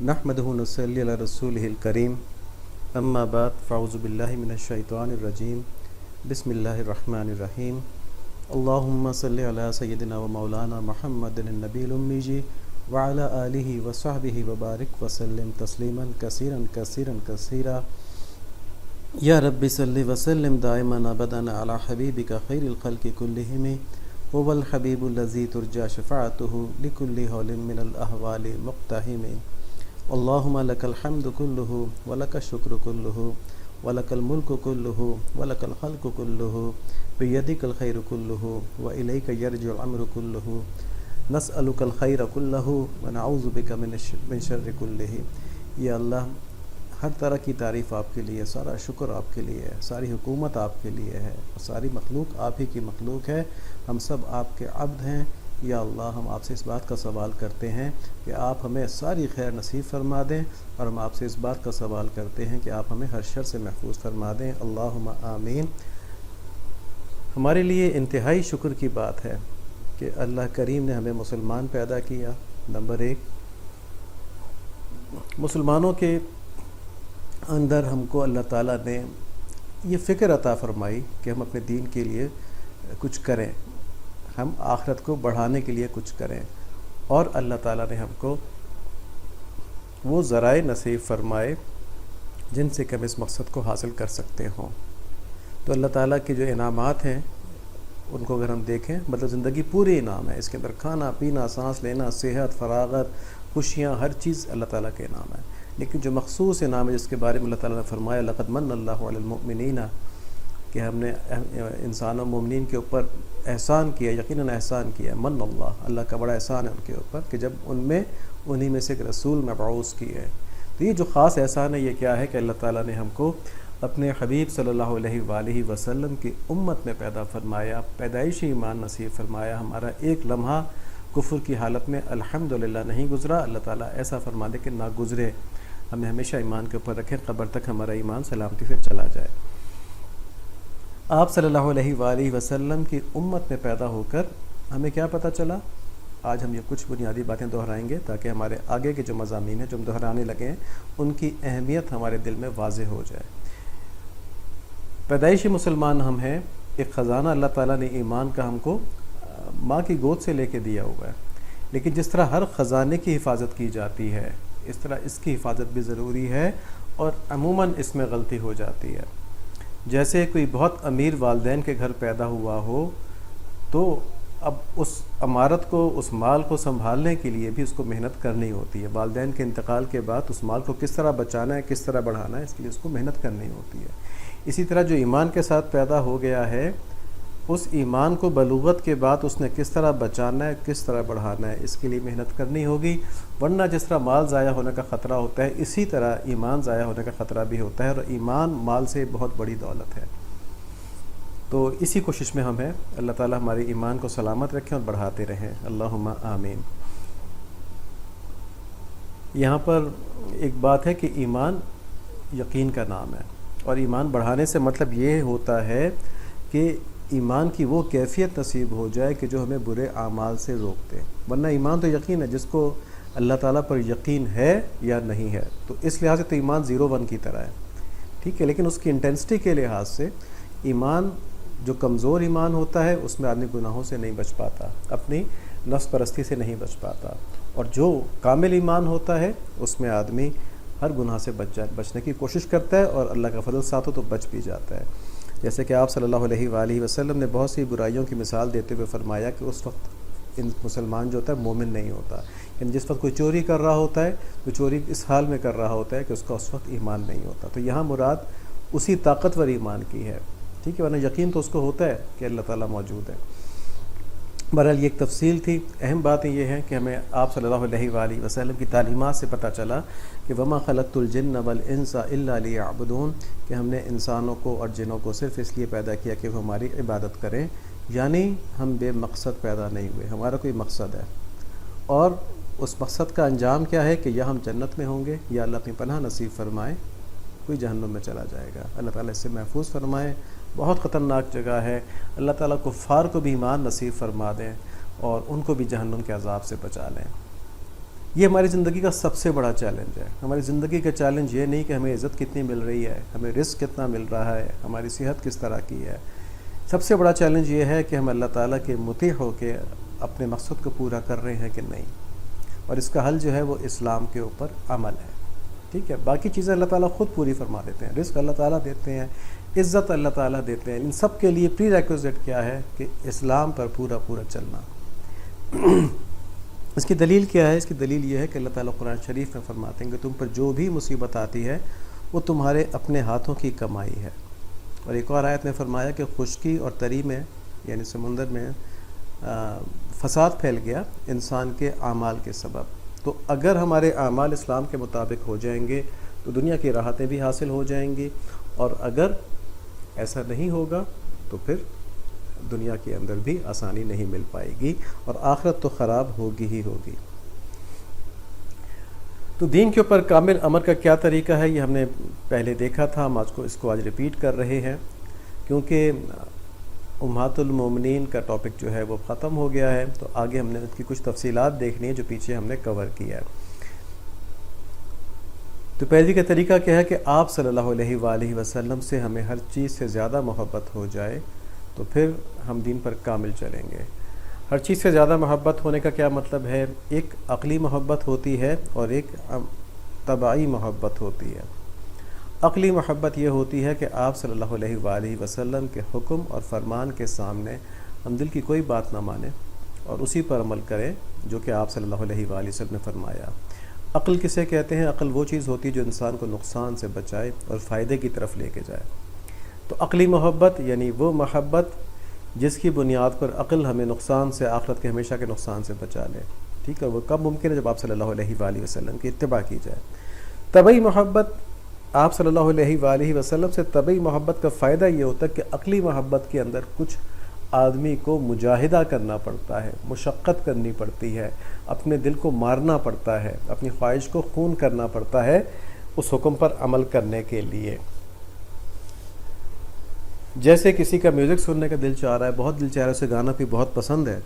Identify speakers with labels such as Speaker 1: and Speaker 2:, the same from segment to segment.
Speaker 1: نحمدہ ونصلی علی رسولہ الکریم اما بعد فاعوذ باللہ من الشیطان الرجیم بسم اللہ الرحمن الرحیم اللہم صلی علی سیدنا و مولانا محمد النبی الامی وعلی آلہ وصحبہ وبارک وسلم تسلیما کثیرا کثیرا کثیرا یا رب صلی وسلم دائما ابدا علی حبیبک خیر الخلق کلہم هو الحبیب الذی ترجى شفاعته لكل حول من الاحوال مقتحم اللہم لک الحمد کلہ ولک الشکر کلہ ولک الملک کلہ ولک الخلق کلہ بیدک الخیر کلہ والیک یرجع الامر کلہ نسألک الخیر کلہ ونعوذ بک من شر کلہ۔ یا اللہ، ہر طرح کی تعریف آپ کے لیے، سارا شکر آپ کے لیے ہے، ساری حکومت آپ کے لیے ہے، ساری مخلوق آپ ہی کی مخلوق ہے، ہم سب آپ کے عبد ہیں۔ یا اللہ، ہم آپ سے اس بات کا سوال کرتے ہیں کہ آپ ہمیں ساری خیر نصیب فرما دیں، اور ہم آپ سے اس بات کا سوال کرتے ہیں کہ آپ ہمیں ہر شر سے محفوظ فرما دیں۔ اللہم آمین۔ ہمارے لیے انتہائی شکر کی بات ہے کہ اللہ کریم نے ہمیں مسلمان پیدا کیا۔ نمبر ایک، مسلمانوں کے اندر ہم کو اللہ تعالیٰ نے یہ فکر عطا فرمائی کہ ہم اپنے دین کے لیے کچھ کریں، ہم آخرت کو بڑھانے کے لیے کچھ کریں، اور اللہ تعالیٰ نے ہم کو وہ ذرائع نصیب فرمائے جن سے کہ ہم اس مقصد کو حاصل کر سکتے ہوں۔ تو اللہ تعالیٰ کے جو انعامات ہیں ان کو اگر ہم دیکھیں، مطلب زندگی پوری انعام ہے، اس کے اندر کھانا پینا، سانس لینا، صحت، فراغت، خوشیاں، ہر چیز اللہ تعالیٰ کے انعام ہے۔ لیکن جو مخصوص انعام ہے جس کے بارے میں اللہ تعالیٰ نے فرمایا لقد من اللہ علی المؤمنین، کہ ہم نے انسانوں مومنین کے اوپر احسان کیا، یقیناً احسان کیا، من اللہ کا بڑا احسان ہے ان کے اوپر کہ جب انہی میں سے ایک رسول مبعوث کیے۔ تو یہ جو خاص احسان ہے یہ کیا ہے کہ اللہ تعالیٰ نے ہم کو اپنے حبیب صلی اللہ علیہ وآلہ وسلم کی امت میں پیدا فرمایا، پیدائشی ایمان نصیب فرمایا۔ ہمارا ایک لمحہ کفر کی حالت میں الحمدللہ نہیں گزرا۔ اللہ تعالیٰ ایسا فرما دے کہ نہ گزرے، ہمیں ہمیشہ ایمان کے اوپر رکھیں، قبر تک ہمارا ایمان سلامتی سے چلا جائے۔ آپ صلی اللہ علیہ وآلہ وسلم کی امت میں پیدا ہو کر ہمیں کیا پتہ چلا؟ آج ہم یہ کچھ بنیادی باتیں دہرائیں گے تاکہ ہمارے آگے کے جو مضامین ہیں جو ہم دہرانے لگے ہیں ان کی اہمیت ہمارے دل میں واضح ہو جائے۔ پیدائشی مسلمان ہم ہیں، ایک خزانہ اللہ تعالیٰ نے ایمان کا ہم کو ماں کی گود سے لے کے دیا ہوا ہے، لیکن جس طرح ہر خزانے کی حفاظت کی جاتی ہے اس طرح اس کی حفاظت بھی ضروری ہے، اور عموماً اس میں غلطی ہو جاتی ہے۔ جیسے کوئی بہت امیر والدین کے گھر پیدا ہوا ہو تو اب اس عمارت کو، اس مال کو سنبھالنے کے لیے بھی اس کو محنت کرنی ہوتی ہے۔ والدین کے انتقال کے بعد اس مال کو کس طرح بچانا ہے، کس طرح بڑھانا ہے، اس کے لیے اس کو محنت کرنی ہوتی ہے۔ اسی طرح جو ایمان کے ساتھ پیدا ہو گیا ہے، اس ایمان کو بلوغت کے بعد اس نے کس طرح بچانا ہے، کس طرح بڑھانا ہے، اس کے لیے محنت کرنی ہوگی، ورنہ جس طرح مال ضائع ہونے کا خطرہ ہوتا ہے اسی طرح ایمان ضائع ہونے کا خطرہ بھی ہوتا ہے، اور ایمان مال سے بہت بڑی دولت ہے۔ تو اسی کوشش میں ہم ہیں، اللہ تعالیٰ ہمارے ایمان کو سلامت رکھیں اور بڑھاتے رہیں، اللہم آمین۔ یہاں پر ایک بات ہے کہ ایمان یقین کا نام ہے، اور ایمان بڑھانے سے مطلب یہ ہوتا ہے کہ ایمان کی وہ کیفیت نصیب ہو جائے کہ جو ہمیں برے اعمال سے روک دے، ورنہ ایمان تو یقین ہے، جس کو اللہ تعالیٰ پر یقین ہے یا نہیں ہے، تو اس لحاظ سے تو ایمان 0-1 کی طرح ہے، ٹھیک ہے۔ لیکن اس کی انٹینسٹی کے لحاظ سے ایمان جو کمزور ایمان ہوتا ہے اس میں آدمی گناہوں سے نہیں بچ پاتا، اپنی نفس پرستی سے نہیں بچ پاتا، اور جو کامل ایمان ہوتا ہے اس میں آدمی ہر گناہ سے بچنے کی کوشش کرتا ہے، اور اللہ کا فضل ساتھ ہو تو بچ بھی جاتا ہے۔ جیسے کہ آپ صلی اللہ علیہ وآلہ وسلم نے بہت سی برائیوں کی مثال دیتے ہوئے فرمایا کہ اس وقت مسلمان جو ہوتا ہے مومن نہیں ہوتا، یعنی جس وقت کوئی چوری کر رہا ہوتا ہے تو چوری اس حال میں کر رہا ہوتا ہے کہ اس کا اس وقت ایمان نہیں ہوتا۔ تو یہاں مراد اسی طاقتور ایمان کی ہے، ٹھیک ہے، ورنہ یقین تو اس کو ہوتا ہے کہ اللہ تعالیٰ موجود ہے۔ بہرحال یہ ایک تفصیل تھی۔ اہم باتیں یہ ہیں کہ ہمیں آپ صلی اللہ علیہ وآلہ وسلم کی تعلیمات سے پتہ چلا کہ وما خلقت الجن والانس الا لیعبدون، کہ ہم نے انسانوں کو اور جنوں کو صرف اس لیے پیدا کیا کہ وہ ہماری عبادت کریں، یعنی ہم بے مقصد پیدا نہیں ہوئے، ہمارا کوئی مقصد ہے، اور اس مقصد کا انجام کیا ہے کہ یا ہم جنت میں ہوں گے یا اللہ اپنی پناہ نصیب فرمائے کوئی جہنم میں چلا جائے گا۔ اللہ تعالیٰ اس سے محفوظ فرمائے، بہت خطرناک جگہ ہے۔ اللہ تعالیٰ کفار کو بھی ایمان نصیب فرما دیں اور ان کو بھی جہنم کے عذاب سے بچا لیں۔ یہ ہماری زندگی کا سب سے بڑا چیلنج ہے. ہماری زندگی کا چیلنج یہ نہیں کہ ہمیں عزت کتنی مل رہی ہے، ہمیں رزق کتنا مل رہا ہے، ہماری صحت کس طرح کی ہے. سب سے بڑا چیلنج یہ ہے کہ ہم اللہ تعالیٰ کے مطیع ہو کے اپنے مقصد کو پورا کر رہے ہیں کہ نہیں. اور اس کا حل جو ہے وہ اسلام کے اوپر عمل ہے. ٹھیک ہے، باقی چیزیں اللہ تعالیٰ خود پوری فرما دیتے ہیں. رزق اللہ تعالیٰ دیتے ہیں، عزت اللہ تعالیٰ دیتے ہیں. ان سب کے لیے پری ریکوزٹ کیا ہے کہ اسلام پر پورا پورا چلنا. اس کی دلیل کیا ہے؟ اس کی دلیل یہ ہے کہ اللہ تعالیٰ قرآن شریف میں فرماتے ہیں کہ تم پر جو بھی مصیبت آتی ہے وہ تمہارے اپنے ہاتھوں کی کمائی ہے. اور ایک اور آیت میں فرمایا کہ خشکی اور تری میں یعنی سمندر میں فساد پھیل گیا انسان کے اعمال کے سبب. تو اگر ہمارے اعمال اسلام کے مطابق ہو جائیں گے تو دنیا کی راحتیں بھی حاصل ہو جائیں گی، اور اگر ایسا نہیں ہوگا تو پھر دنیا کے اندر بھی آسانی نہیں مل پائے گی، اور آخرت تو خراب ہوگی ہی ہوگی. تو دین کے اوپر کامل عمل کا کیا طریقہ ہے یہ ہم نے پہلے دیکھا تھا. ہم اس کو آج ریپیٹ کر رہے ہیں کیونکہ امہات المومنین کا ٹاپک جو ہے وہ ختم ہو گیا ہے. تو آگے ہم نے اس کی کچھ تفصیلات دیکھنی ہے جو پیچھے ہم نے کور کیا ہے. تو پیروی کا طریقہ کیا ہے کہ آپ صلی اللہ علیہ وآلہ وسلم سے ہمیں ہر چیز سے زیادہ محبت ہو جائے تو پھر ہم دین پر کامل چلیں گے. ہر چیز سے زیادہ محبت ہونے کا کیا مطلب ہے؟ ایک عقلی محبت ہوتی ہے اور ایک طبعی محبت ہوتی ہے. عقلی محبت یہ ہوتی ہے کہ آپ صلی اللہ علیہ وآلہ وسلم کے حکم اور فرمان کے سامنے ہم دل کی کوئی بات نہ مانیں اور اسی پر عمل کریں جو کہ آپ صلی اللہ علیہ وآلہ وسلم نے فرمایا. عقل کسے کہتے ہیں؟ عقل وہ چیز ہوتی ہے جو انسان کو نقصان سے بچائے اور فائدے کی طرف لے کے جائے. تو عقلی محبت یعنی وہ محبت جس کی بنیاد پر عقل ہمیں نقصان سے، آخرت کے ہمیشہ کے نقصان سے بچا لے. ٹھیک ہے، وہ کب ممکن ہے؟ جب آپ صلی اللہ علیہ وآلہ وسلم کی اتباع کی جائے. طبعی محبت، آپ صلی اللہ علیہ وآلہ وسلم سے طبعی محبت کا فائدہ یہ ہوتا ہے کہ عقلی محبت کے اندر کچھ آدمی کو مجاہدہ کرنا پڑتا ہے، مشقت کرنی پڑتی ہے، اپنے دل کو مارنا پڑتا ہے، اپنی خواہش کو خون کرنا پڑتا ہے اس حکم پر عمل کرنے کے لیے. جیسے کسی کا میوزک سننے کا دل چاہ رہا ہے، بہت دل چاہ رہا ہے، اسے گانا بھی بہت پسند ہے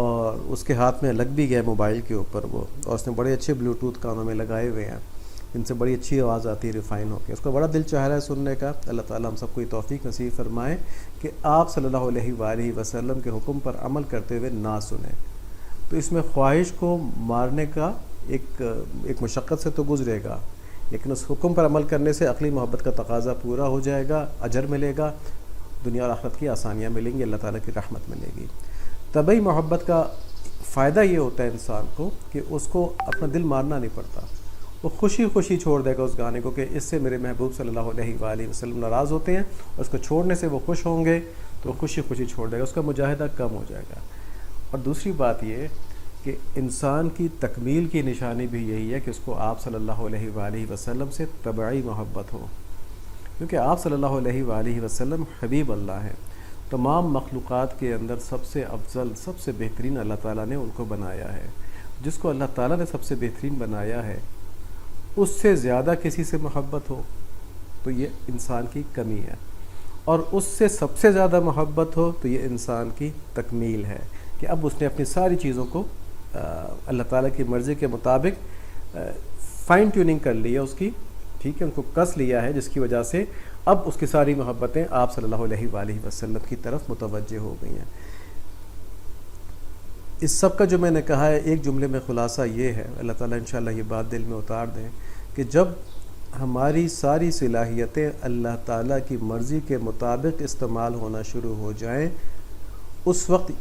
Speaker 1: اور اس کے ہاتھ میں لگ بھی گیا موبائل کے اوپر وہ، اور اس نے بڑے اچھے بلوٹوتھ کانوں میں لگائے ہوئے ہیں جن سے بڑی اچھی آواز آتی ہے ریفائن ہو کے. اس کا بڑا دل چاہ رہا ہے سننے کا. اللہ تعالیٰ ہم سب کو یہ توفیق نصیب فرمائے کہ آپ صلی اللہ علیہ وآلہ وسلم کے حکم پر عمل کرتے ہوئے نہ سنیں. تو اس میں خواہش کو مارنے کا ایک مشقت سے تو گزرے گا، لیکن اس حکم پر عمل کرنے سے عقلی محبت کا تقاضا پورا ہو جائے گا، اجر ملے گا، دنیا اور آخرت کی آسانیاں ملیں گی، اللہ تعالیٰ کی رحمت ملے گی. طبعی محبت کا فائدہ یہ ہوتا ہے انسان کو کہ اس کو اپنا دل مارنا نہیں پڑتا. وہ خوشی خوشی چھوڑ دے گا اس گانے کو کہ اس سے میرے محبوب صلی اللہ علیہ وآلہ وسلم ناراض ہوتے ہیں، اور اس کو چھوڑنے سے وہ خوش ہوں گے تو وہ خوشی خوشی چھوڑ دے گا، اس کا مجاہدہ کم ہو جائے گا. اور دوسری بات یہ کہ انسان کی تکمیل کی نشانی بھی یہی ہے کہ اس کو آپ صلی اللہ علیہ وآلہ وسلم سے طبعی محبت ہو، کیونکہ آپ صلی اللہ علیہ وآلہ وسلم حبیب اللہ ہیں. تمام مخلوقات کے اندر سب سے افضل، سب سے بہترین اللہ تعالیٰ نے ان کو بنایا ہے. جس کو اللہ تعالیٰ نے سب سے بہترین بنایا ہے اس سے زیادہ کسی سے محبت ہو تو یہ انسان کی کمی ہے، اور اس سے سب سے زیادہ محبت ہو تو یہ انسان کی تکمیل ہے کہ اب اس نے اپنی ساری چیزوں کو اللہ تعالیٰ کی مرضی کے مطابق فائن ٹیوننگ کر لی ہے اس کی. ٹھیک ہے، ان کو کس لیا ہے، جس کی وجہ سے اب اس کی ساری محبتیں آپ صلی اللہ علیہ وآلہ وسلم کی طرف متوجہ ہو گئی ہیں. اس سب کا جو میں نے کہا ہے ایک جملے میں خلاصہ یہ ہے، اللہ تعالیٰ انشاءاللہ یہ بات دل میں اتار دیں، کہ جب ہماری ساری صلاحیتیں اللہ تعالیٰ کی مرضی کے مطابق استعمال ہونا شروع ہو جائیں اس وقت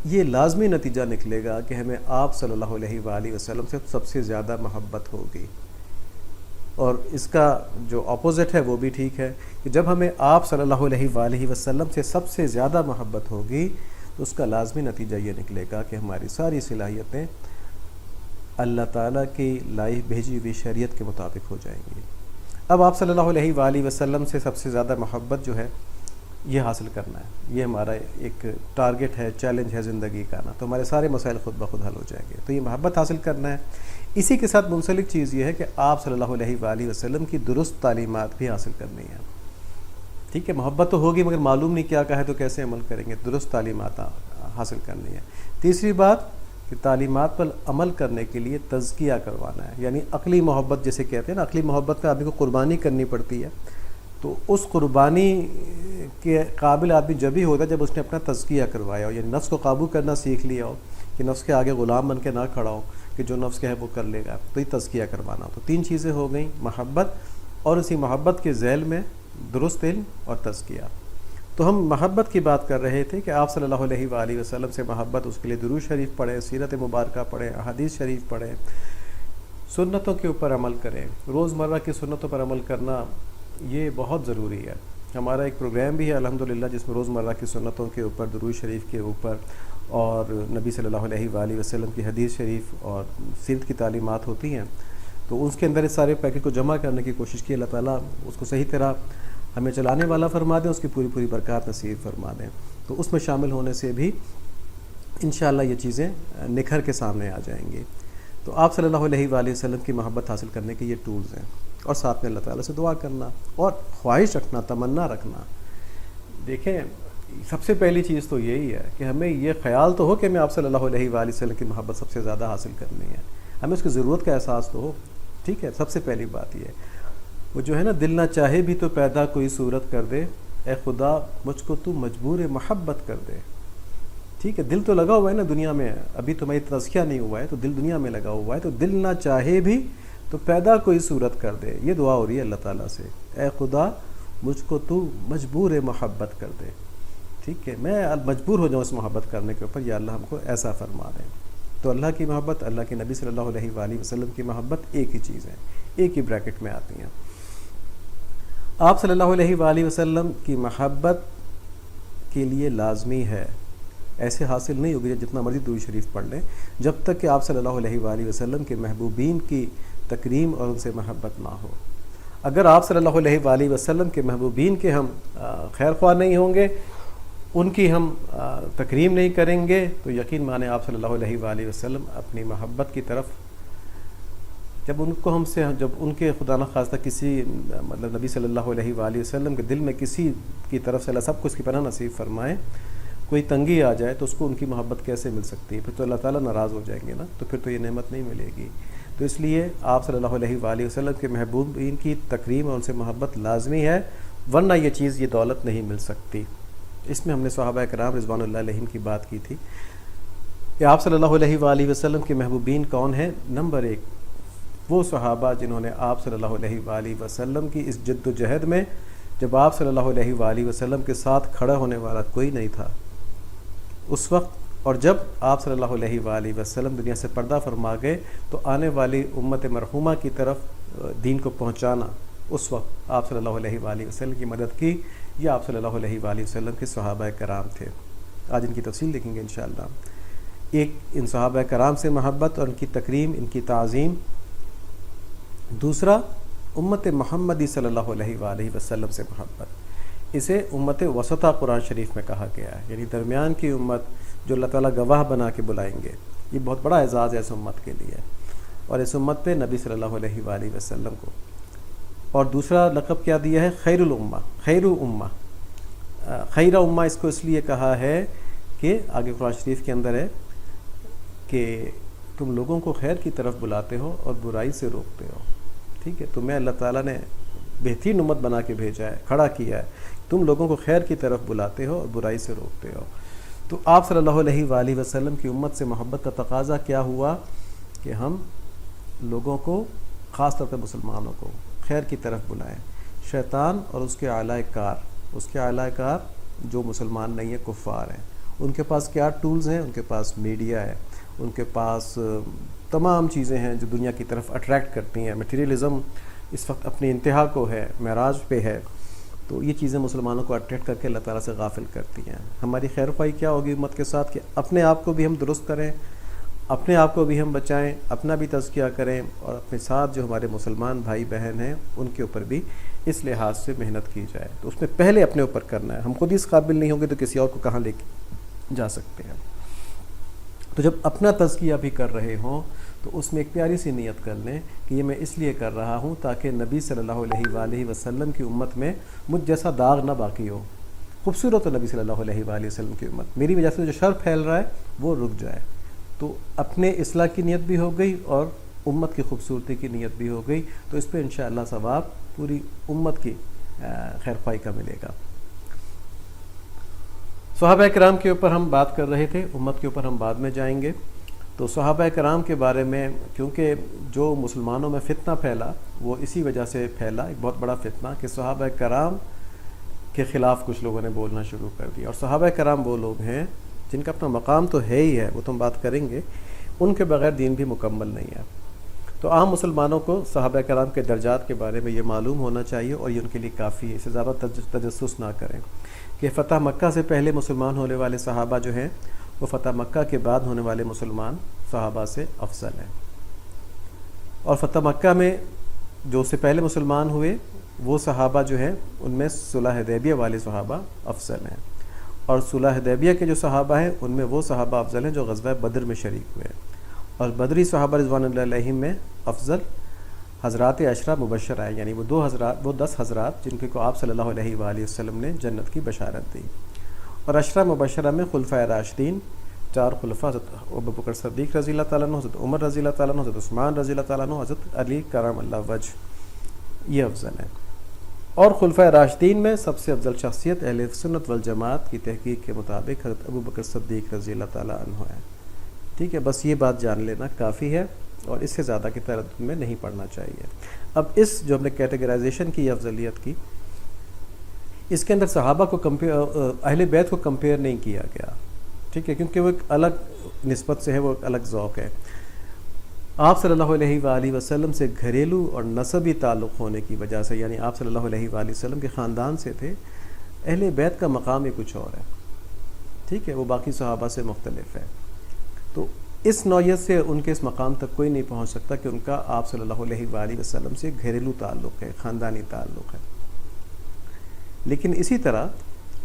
Speaker 1: یہ لازمی نتیجہ نکلے گا کہ ہمیں آپ صلی اللہ علیہ وآلہ وسلم سے سب سے زیادہ محبت ہوگی. اور اس کا جو اپوزٹ ہے وہ بھی ٹھیک ہے کہ جب ہمیں آپ صلی اللہ علیہ وآلہ وسلم سے سب سے زیادہ محبت ہوگی تو اس کا لازمی نتیجہ یہ نکلے گا کہ ہماری ساری صلاحیتیں اللہ تعالیٰ کی لائی بھیجی ہوئی شریعت کے مطابق ہو جائیں گی. اب آپ صلی اللہ علیہ وآلہ وسلم سے سب سے زیادہ محبت جو ہے یہ حاصل کرنا ہے، یہ ہمارا ایک ٹارگٹ ہے، چیلنج ہے زندگی کا نا. تو ہمارے سارے مسائل خود بخود حل ہو جائیں گے. تو یہ محبت حاصل کرنا ہے. اسی کے ساتھ منسلک چیز یہ ہے کہ آپ صلی اللہ علیہ وآلہ وسلم کی درست تعلیمات بھی حاصل کرنی ہے. ٹھیک ہے، محبت تو ہوگی مگر معلوم نہیں کیا کہا ہے تو کیسے عمل کریں گے. درست تعلیمات حاصل کرنی ہے. تیسری بات کہ تعلیمات پر عمل کرنے کے لیے تزکیہ کروانا ہے، یعنی عقلی محبت جسے کہتے ہیں نا، عقلی محبت میں آدمی کو قربانی کرنی پڑتی ہے، تو اس قربانی کے قابل آدمی جب ہی ہوتا ہے جب اس نے اپنا تزکیہ کروایا ہو، یعنی نفس کو قابو کرنا سیکھ لیا ہو، کہ نفس کے آگے غلام بن کے نہ کھڑا ہو کہ جو نفس کے ہے وہ کر لے گا، تو یہ تزکیہ کروانا ہو۔ تو 3 چیزیں ہو گئیں، محبت، اور اسی محبت کے ذیل میں درست علم اور تزکیہ۔ تو ہم محبت کی بات کر رہے تھے کہ آپ صلی اللہ علیہ وآلہ وسلم سے محبت، اس کے لیے درود شریف پڑھیں، سیرت مبارکہ پڑھیں، احادیث شریف پڑھیں، سنتوں کے اوپر عمل کریں۔ روزمرہ کی سنتوں پر عمل کرنا یہ بہت ضروری ہے۔ ہمارا ایک پروگرام بھی ہے الحمدللہ جس میں روزمرہ کی سنتوں کے اوپر، درود شریف کے اوپر، اور نبی صلی اللہ علیہ وآلہ وسلم کی حدیث شریف اور سیرت کی تعلیمات ہوتی ہیں۔ تو اس کے اندر اس سارے پیکٹ کو جمع کرنے کی کوشش کی، اللہ تعالیٰ اس کو صحیح طرح ہمیں چلانے والا فرما دیں، اس کی پوری برکات نصیب فرما دیں۔ تو اس میں شامل ہونے سے بھی انشاءاللہ یہ چیزیں نکھر کے سامنے آ جائیں گی۔ تو آپ صلی اللہ علیہ وآلہ وسلم کی محبت حاصل کرنے کے یہ ٹولز ہیں، اور ساتھ میں اللہ تعالیٰ سے دعا کرنا اور خواہش رکھنا، تمنا رکھنا۔ دیکھیں، سب سے پہلی چیز تو یہی ہے کہ ہمیں یہ خیال تو ہو کہ ہمیں آپ صلی اللہ علیہ وآلہ وسلم کی محبت سب سے زیادہ حاصل کرنی ہے، ہمیں اس کی ضرورت کا احساس تو ہو، ٹھیک ہے۔ سب سے پہلی بات یہ ہے، وہ جو ہے نا، دل نہ چاہے بھی تو پیدا کوئی صورت کر دے، اے خدا مجھ کو تو مجبور محبت کر دے، ٹھیک ہے۔ دل تو لگا ہوا ہے نا دنیا میں، ابھی تو میری تزکیہ نہیں ہوا ہے، تو دل دنیا میں لگا ہوا ہے، تو دل نہ چاہے بھی تو پیدا کوئی صورت کر دے، یہ دعا ہو رہی ہے اللہ تعالیٰ سے، اے خدا مجھ کو تو مجبور محبت کر دے، ٹھیک ہے، میں مجبور ہو جاؤں اس محبت کرنے کے اوپر، یا اللہ ہم کو ایسا فرما دیں۔ تو اللہ کی محبت، اللہ کے نبی صلی اللہ علیہ وآلہ وسلم کی محبت ایک ہی چیز ہے، ایک ہی بریکٹ میں آتی ہیں۔ آپ صلی اللہ علیہ وآلہ وسلم کی محبت کے لیے لازمی ہے، ایسے حاصل نہیں ہوگی جتنا مرضی درود شریف پڑھ لیں، جب تک کہ آپ صلی اللہ علیہ وآلہ وسلم کے محبوبین کی تکریم اور ان سے محبت نہ ہو۔ اگر آپ صلی اللہ علیہ وآلہ وسلم کے محبوبین کے ہم خیر خواہ نہیں ہوں گے، ان کی ہم تکریم نہیں کریں گے، تو یقین مانیں آپ صلی اللہ علیہ وآلہ وسلم اپنی محبت کی طرف، جب ان کو جب ان کے خدا نخواستہ کسی مطلب نبی صلی اللہ علیہ وآلہ وسلم کے دل میں کسی کی طرف سے اللہ سب کو اس کی پناہ نصیب فرمائے، کوئی تنگی آ جائے تو اس کو ان کی محبت کیسے مل سکتی ہے؟ پھر تو اللہ تعالیٰ ناراض ہو جائیں گے نا، تو پھر تو یہ نعمت نہیں ملے گی۔ تو اس لیے آپ صلی اللہ علیہ وآلہ وسلم کے محبوبین کی تکریم اور ان سے محبت لازمی ہے، ورنہ یہ چیز، یہ دولت نہیں مل سکتی۔ اس میں ہم نے صحابہ کرام رضوان اللہ علیہم کی بات کی تھی کہ آپ صلی اللہ علیہ وآلہ وسلم کے محبوبین کون ہیں؟ نمبر 1 وہ صحابہ جنہوں نے آپ صلی اللہ علیہ وآلہ وسلم کی اس جد و جہد میں، جب آپ صلی اللہ علیہ وآلہ وسلم کے ساتھ کھڑا ہونے والا کوئی نہیں تھا اس وقت، اور جب آپ صلی اللہ علیہ وآلہ وسلم دنیا سے پردہ فرما گئے تو آنے والی امت مرحومہ کی طرف دین کو پہنچانا، اس وقت آپ صلی اللہ علیہ وآلہ وسلم کی مدد کی، یہ آپ صلی اللہ علیہ وآلہ وسلم کے صحابہ کرام تھے۔ آج ان کی تفصیل دیکھیں گے انشاءاللہ۔ ایک، ان صحابہ کرام سے محبت اور ان کی تکریم، ان کی تعظیم۔ دوسرا، امت محمدی صلی اللہ علیہ وآلہ وسلم سے محبت، اسے امت وسطیٰ قرآن شریف میں کہا گیا ہے، یعنی درمیان کی امت جو اللہ تعالیٰ گواہ بنا کے بلائیں گے۔ یہ بہت بڑا اعزاز ہے اس امت کے لیے، اور اس امت پہ نبی صلی اللہ علیہ وآلہ وسلم کو۔ اور دوسرا لقب کیا دیا ہے؟ خیر الامہ، خیر امہ، خیر امہ اس کو اس لیے کہا ہے کہ آگے قرآن شریف کے اندر ہے کہ تم لوگوں کو خیر کی طرف بلاتے ہو اور برائی سے روکتے ہو، ٹھیک ہے۔ تو میں اللہ تعالیٰ نے بہترین امت بنا کے بھیجا ہے، کھڑا کیا ہے، تم لوگوں کو خیر کی طرف بلاتے ہو اور برائی سے روکتے ہو۔ تو آپ صلی اللہ علیہ وآلہ وسلم کی امت سے محبت کا تقاضا کیا ہوا کہ ہم لوگوں کو، خاص طور پہ مسلمانوں کو، خیر کی طرف بلائیں۔ شیطان اور اس کے اعلی کار جو مسلمان نہیں ہیں، کفار ہیں، ان کے پاس کیا ٹولز ہیں؟ ان کے پاس میڈیا ہے، ان کے پاس تمام چیزیں ہیں جو دنیا کی طرف اٹریکٹ کرتی ہیں۔ میٹیریلزم اس وقت اپنی انتہا کو ہے، معراج پہ ہے، تو یہ چیزیں مسلمانوں کو اٹریکٹ کر کے اللہ تعالیٰ سے غافل کرتی ہیں۔ ہماری خیر خواہی کیا ہوگی امت کے ساتھ کہ اپنے آپ کو بھی ہم درست کریں، اپنے آپ کو بھی ہم بچائیں، اپنا بھی تزکیہ کریں، اور اپنے ساتھ جو ہمارے مسلمان بھائی بہن ہیں ان کے اوپر بھی اس لحاظ سے محنت کی جائے۔ تو اس میں پہلے اپنے اوپر کرنا ہے، ہم خود ہی اس قابل نہیں ہوں گے تو کسی اور کو کہاں لے کے جا سکتے ہیں۔ تو جب اپنا تزکیہ بھی کر رہے ہوں تو اس میں ایک پیاری سی نیت کر لیں کہ یہ میں اس لیے کر رہا ہوں تاکہ نبی صلی اللہ علیہ وآلہ وسلم کی امت میں مجھ جیسا داغ نہ باقی ہو۔ خوبصورت ہو نبی صلی اللہ علیہ وآلہ وسلم کی امت، میری وجہ سے جو شر پھیل رہا ہے وہ رک جائے، تو اپنے اصلاح کی نیت بھی ہو گئی اور امت کی خوبصورتی کی نیت بھی ہو گئی، تو اس پہ انشاءاللہ ثواب پوری امت کی خیر خواہی کا ملے گا۔ صحابہ کرام کے اوپر ہم بات کر رہے تھے، امت کے اوپر ہم بعد میں جائیں گے۔ تو صحابہ کرام کے بارے میں، کیونکہ جو مسلمانوں میں فتنہ پھیلا وہ اسی وجہ سے پھیلا، ایک بہت بڑا فتنہ، کہ صحابہ کرام کے خلاف کچھ لوگوں نے بولنا شروع کر دیا۔ اور صحابہ کرام وہ لوگ ہیں جن کا اپنا مقام تو ہے ہی ہے، وہ تو ہم بات کریں گے، ان کے بغیر دین بھی مکمل نہیں ہے۔ تو عام مسلمانوں کو صحابہ کرام کے درجات کے بارے میں یہ معلوم ہونا چاہیے، اور یہ ان کے لیے کافی ہے، اسے زیادہ تجسس نہ کریں کہ فتح مکہ سے پہلے مسلمان ہونے والے صحابہ جو ہیں وہ فتح مکہ کے بعد ہونے والے مسلمان صحابہ سے افضل ہیں، اور فتح مکہ میں جو سے پہلے مسلمان ہوئے وہ صحابہ جو ہیں ان میں صلح حدیبیہ والے صحابہ افضل ہیں، اور صلح حدیبیہ کے جو صحابہ ہیں ان میں وہ صحابہ افضل ہیں جو غزوہ بدر میں شریک ہوئے، اور بدری صحابہ رضوان اللہ علیہم میں افضل حضرات عشرہ مبشرہ ہیں، یعنی وہ 10 حضرات جن کو آپ صلی اللہ علیہ وآلہ وسلم نے جنت کی بشارت دی۔ اور عشرہ مبشرہ میں خلفائے راشدین، 4 خلفاء، حضرت ابوبکر صدیق رضی اللہ تعالیٰ عنہ، حضرت عمر رضی اللہ تعالیٰ عنہ، حضرت عثمان رضی اللہ تعالیٰ عنہ، حضرت علی کرم اللہ وجہ، یہ افضل ہیں۔ اور خلفائے راشدین میں سب سے افضل شخصیت اہل سنت والجماعت کی تحقیق کے مطابق حضرت ابوبکر صدیق رضی اللہ تعالیٰ عنہ ہے۔ ٹھیک ہے، بس یہ بات جان لینا کافی ہے، اور اس سے زیادہ کی تردد میں نہیں پڑھنا چاہیے۔ اب اس جو ہم نے کیٹیگرائزیشن کی افضلیت کی، اس کے اندر صحابہ کو اہل بیت کو کمپیئر نہیں کیا گیا، ٹھیک ہے، کیونکہ وہ ایک الگ نسبت سے ہے، وہ ایک الگ ذوق ہے۔ آپ صلی اللہ علیہ وآلہ وسلم سے گھریلو اور نسبی تعلق ہونے کی وجہ سے، یعنی آپ صلی اللہ علیہ وآلہ وسلم کے خاندان سے تھے، اہل بیت کا مقام ہی کچھ اور ہے، ٹھیک ہے، وہ باقی صحابہ سے مختلف ہے۔ تو اس نوعیت سے ان کے اس مقام تک کوئی نہیں پہنچ سکتا کہ ان کا آپ صلی اللہ علیہ وآلہ وسلم سے گھریلو تعلق ہے، خاندانی تعلق ہے۔ لیکن اسی طرح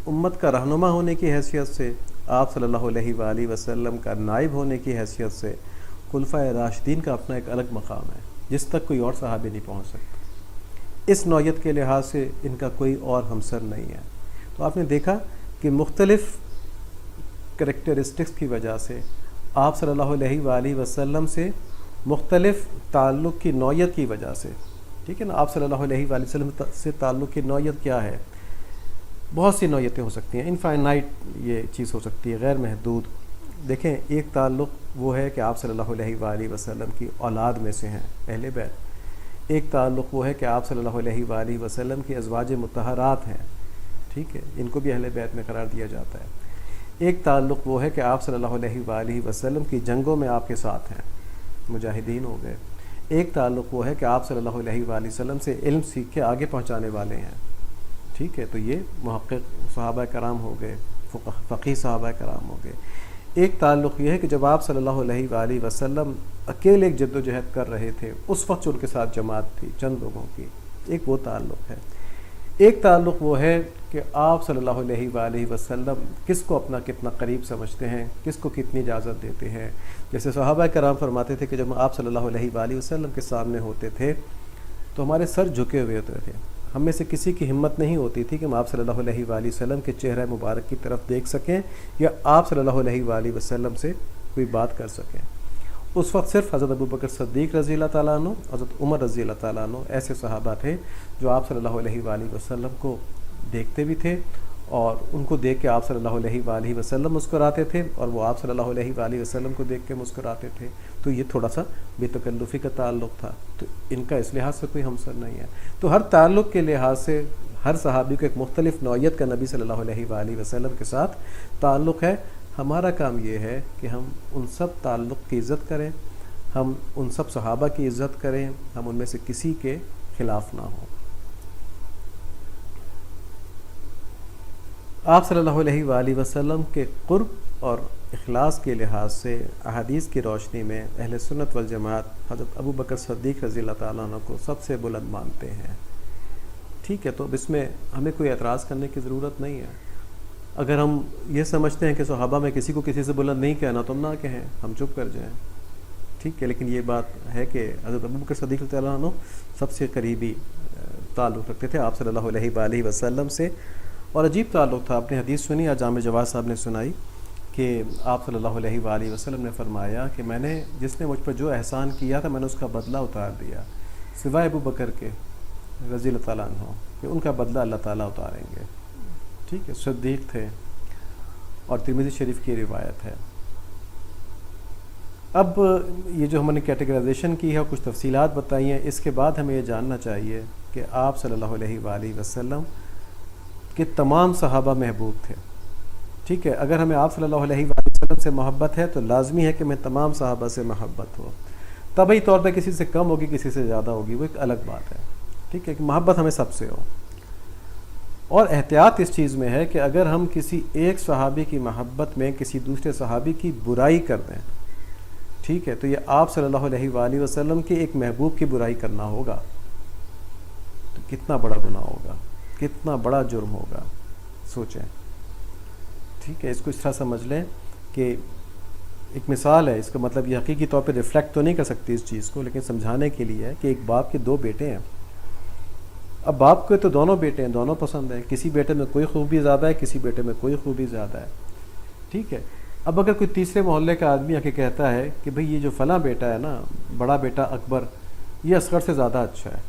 Speaker 1: امت کا رہنما ہونے کی حیثیت سے، آپ صلی اللہ علیہ وآلہ وسلم کا نائب ہونے کی حیثیت سے، خلفائے راشدین کا اپنا ایک الگ مقام ہے جس تک کوئی اور صحابی نہیں پہنچ سکتا۔ اس نوعیت کے لحاظ سے ان کا کوئی اور ہمسر نہیں ہے۔ تو آپ نے دیکھا کہ مختلف کریکٹرسٹکس کی وجہ سے آپ صلی اللہ علیہ وآلہ وسلم سے مختلف تعلق کی نوعیت کی وجہ سے، ٹھیک ہے نا، آپ صلی اللہ علیہ وآلہ وسلم سے تعلق کی نوعیت کیا ہے؟ بہت سی نوعیتیں ہو سکتی ہیں، انفائنائٹ یہ چیز ہو سکتی ہے، غیر محدود۔ دیکھیں، ایک تعلق وہ ہے کہ آپ صلی اللہ علیہ وآلہ وسلم کی اولاد میں سے ہیں اہل بیت، ایک تعلق وہ ہے کہ آپ صلی اللہ علیہ وآلہ وسلم کی ازواج مطہرات ہیں، ٹھیک ہے، ان کو بھی اہل بیت میں قرار دیا جاتا ہے۔ ایک تعلق وہ ہے کہ آپ صلی اللہ علیہ وآلہ وسلم کی جنگوں میں آپ کے ساتھ ہیں، مجاہدین ہو گئے۔ ایک تعلق وہ ہے کہ آپ صلی اللہ علیہ وآلہ وسلم سے علم سیکھ کے آگے پہنچانے والے ہیں، ٹھیک ہے، تو یہ محقق صحابہ کرام ہو گئے، فقیہ صحابہ کرام ہو گئے۔ ایک تعلق یہ ہے کہ جب آپ صلی اللہ علیہ وآلہ وسلم اکیلے ایک جد و جہد کر رہے تھے، اس وقت جو ان کے ساتھ جماعت تھی چند لوگوں کی، ایک وہ تعلق ہے۔ ایک تعلق وہ ہے کہ آپ صلی اللہ علیہ وآلہ وسلم کس کو اپنا کتنا قریب سمجھتے ہیں، کس کو کتنی اجازت دیتے ہیں۔ جیسے صحابہ کرام فرماتے تھے کہ جب آپ صلی اللہ علیہ وآلہ وسلم کے سامنے ہوتے تھے تو ہمارے سر جھکے ہوئے ہوتے تھے، ہم میں سے کسی کی ہمت نہیں ہوتی تھی کہ ہم آپ صلی اللہ علیہ وآلہ وسلم کے چہرہ مبارک کی طرف دیکھ سکیں یا آپ صلی اللہ علیہ وآلہ وسلم سے کوئی بات کر سکیں۔ اس وقت صرف حضرت ابوبکر صدیق رضی اللہ تعالیٰ عنہ، حضرت عمر رضی اللہ تعالیٰ عنہ ایسے صحابہ تھے جو آپ صلی اللہ علیہ وآلہ وسلم کو دیکھتے بھی تھے، اور ان کو دیکھ کے آپ صلی اللہ علیہ وآلہ وسلم مسکراتے تھے، اور وہ آپ صلی اللہ علیہ وآلہ وسلم کو دیکھ کے مسکراتے تھے۔ تو یہ تھوڑا سا بے تکلفی کا تعلق تھا، تو ان کا اس لحاظ سے کوئی ہمسر نہیں ہے۔ تو ہر تعلق کے لحاظ سے ہر صحابی کو ایک مختلف نوعیت کا نبی صلی اللہ علیہ وآلہ وسلم کے ساتھ تعلق ہے۔ ہمارا کام یہ ہے کہ ہم ان سب تعلق کی عزت کریں، ہم ان سب صحابہ کی عزت کریں، ہم ان میں سے کسی کے خلاف نہ ہوں۔ آپ صلی اللہ علیہ وآلہ وسلم کے قرب اور اخلاص کے لحاظ سے احادیث کی روشنی میں اہل سنت والجماعت حضرت ابوبکر صدیق رضی اللہ تعالیٰ عنہ کو سب سے بلند مانتے ہیں، ٹھیک ہے، تو اس میں ہمیں کوئی اعتراض کرنے کی ضرورت نہیں ہے۔ اگر ہم یہ سمجھتے ہیں کہ صحابہ میں کسی کو کسی سے بلند نہیں کہنا تو ہم نہ کہیں، ہم چپ کر جائیں، ٹھیک ہے، لیکن یہ بات ہے کہ حضرت ابوبکر صدیق رضی اللہ عنہ سب سے قریبی تعلق رکھتے تھے آپ صلی اللہ علیہ وآلہ وسلم سے، اور عجیب تعلق تھا۔ آپ نے حدیث سنی، جامع جواد صاحب نے سنائی کہ آپ صلی اللہ علیہ وآلہ وسلم نے فرمایا کہ میں نے جس نے مجھ پر جو احسان کیا تھا میں نے اس کا بدلہ اتار دیا، سوائے ابو بکر کے رضی اللہ تعالیٰ عنہ، کہ ان کا بدلہ اللہ تعالیٰ اتاریں گے. ٹھیک ہے، صدیق تھے، اور ترمذی شریف کی روایت ہے. اب یہ جو ہم نے کیٹیگرائزیشن کی ہے اور کچھ تفصیلات بتائی ہیں، اس کے بعد ہمیں یہ جاننا چاہیے کہ آپ صلی اللہ علیہ وآلہ وسلم کے تمام صحابہ محبوب تھے. ٹھیک ہے، اگر ہمیں آپ صلی اللہ علیہ وآلہ وسلم سے محبت ہے تو لازمی ہے کہ ہمیں تمام صحابہ سے محبت ہو. طبعی طور پہ کسی سے کم ہوگی، کسی سے زیادہ ہوگی، وہ ایک الگ بات ہے. ٹھیک ہے، کہ محبت ہمیں سب سے ہو. اور احتیاط اس چیز میں ہے کہ اگر ہم کسی ایک صحابی کی محبت میں کسی دوسرے صحابی کی برائی کر دیں، ٹھیک ہے، تو یہ آپ صلی اللہ علیہ وآلہ وسلم کے ایک محبوب کی برائی کرنا ہوگا. تو کتنا بڑا گناہ ہوگا، کتنا بڑا جرم ہوگا، سوچیں. ٹھیک ہے، اس کو اس طرح سمجھ لیں کہ ایک مثال ہے. اس کا مطلب یہ حقیقی طور پہ ریفلیکٹ تو نہیں کر سکتی اس چیز کو، لیکن سمجھانے کے لیے ہے کہ ایک باپ کے دو بیٹے ہیں. اب باپ کے تو دونوں بیٹے ہیں، دونوں پسند ہیں، کسی بیٹے میں کوئی خوبی زیادہ ہے، کسی بیٹے میں کوئی خوبی زیادہ ہے. ٹھیک ہے، اب اگر کوئی تیسرے محلے کا آدمی آ کے کہتا ہے کہ بھئی یہ جو فلاں بیٹا ہے نا، بڑا بیٹا اکبر، یہ اصغر سے زیادہ اچھا ہے،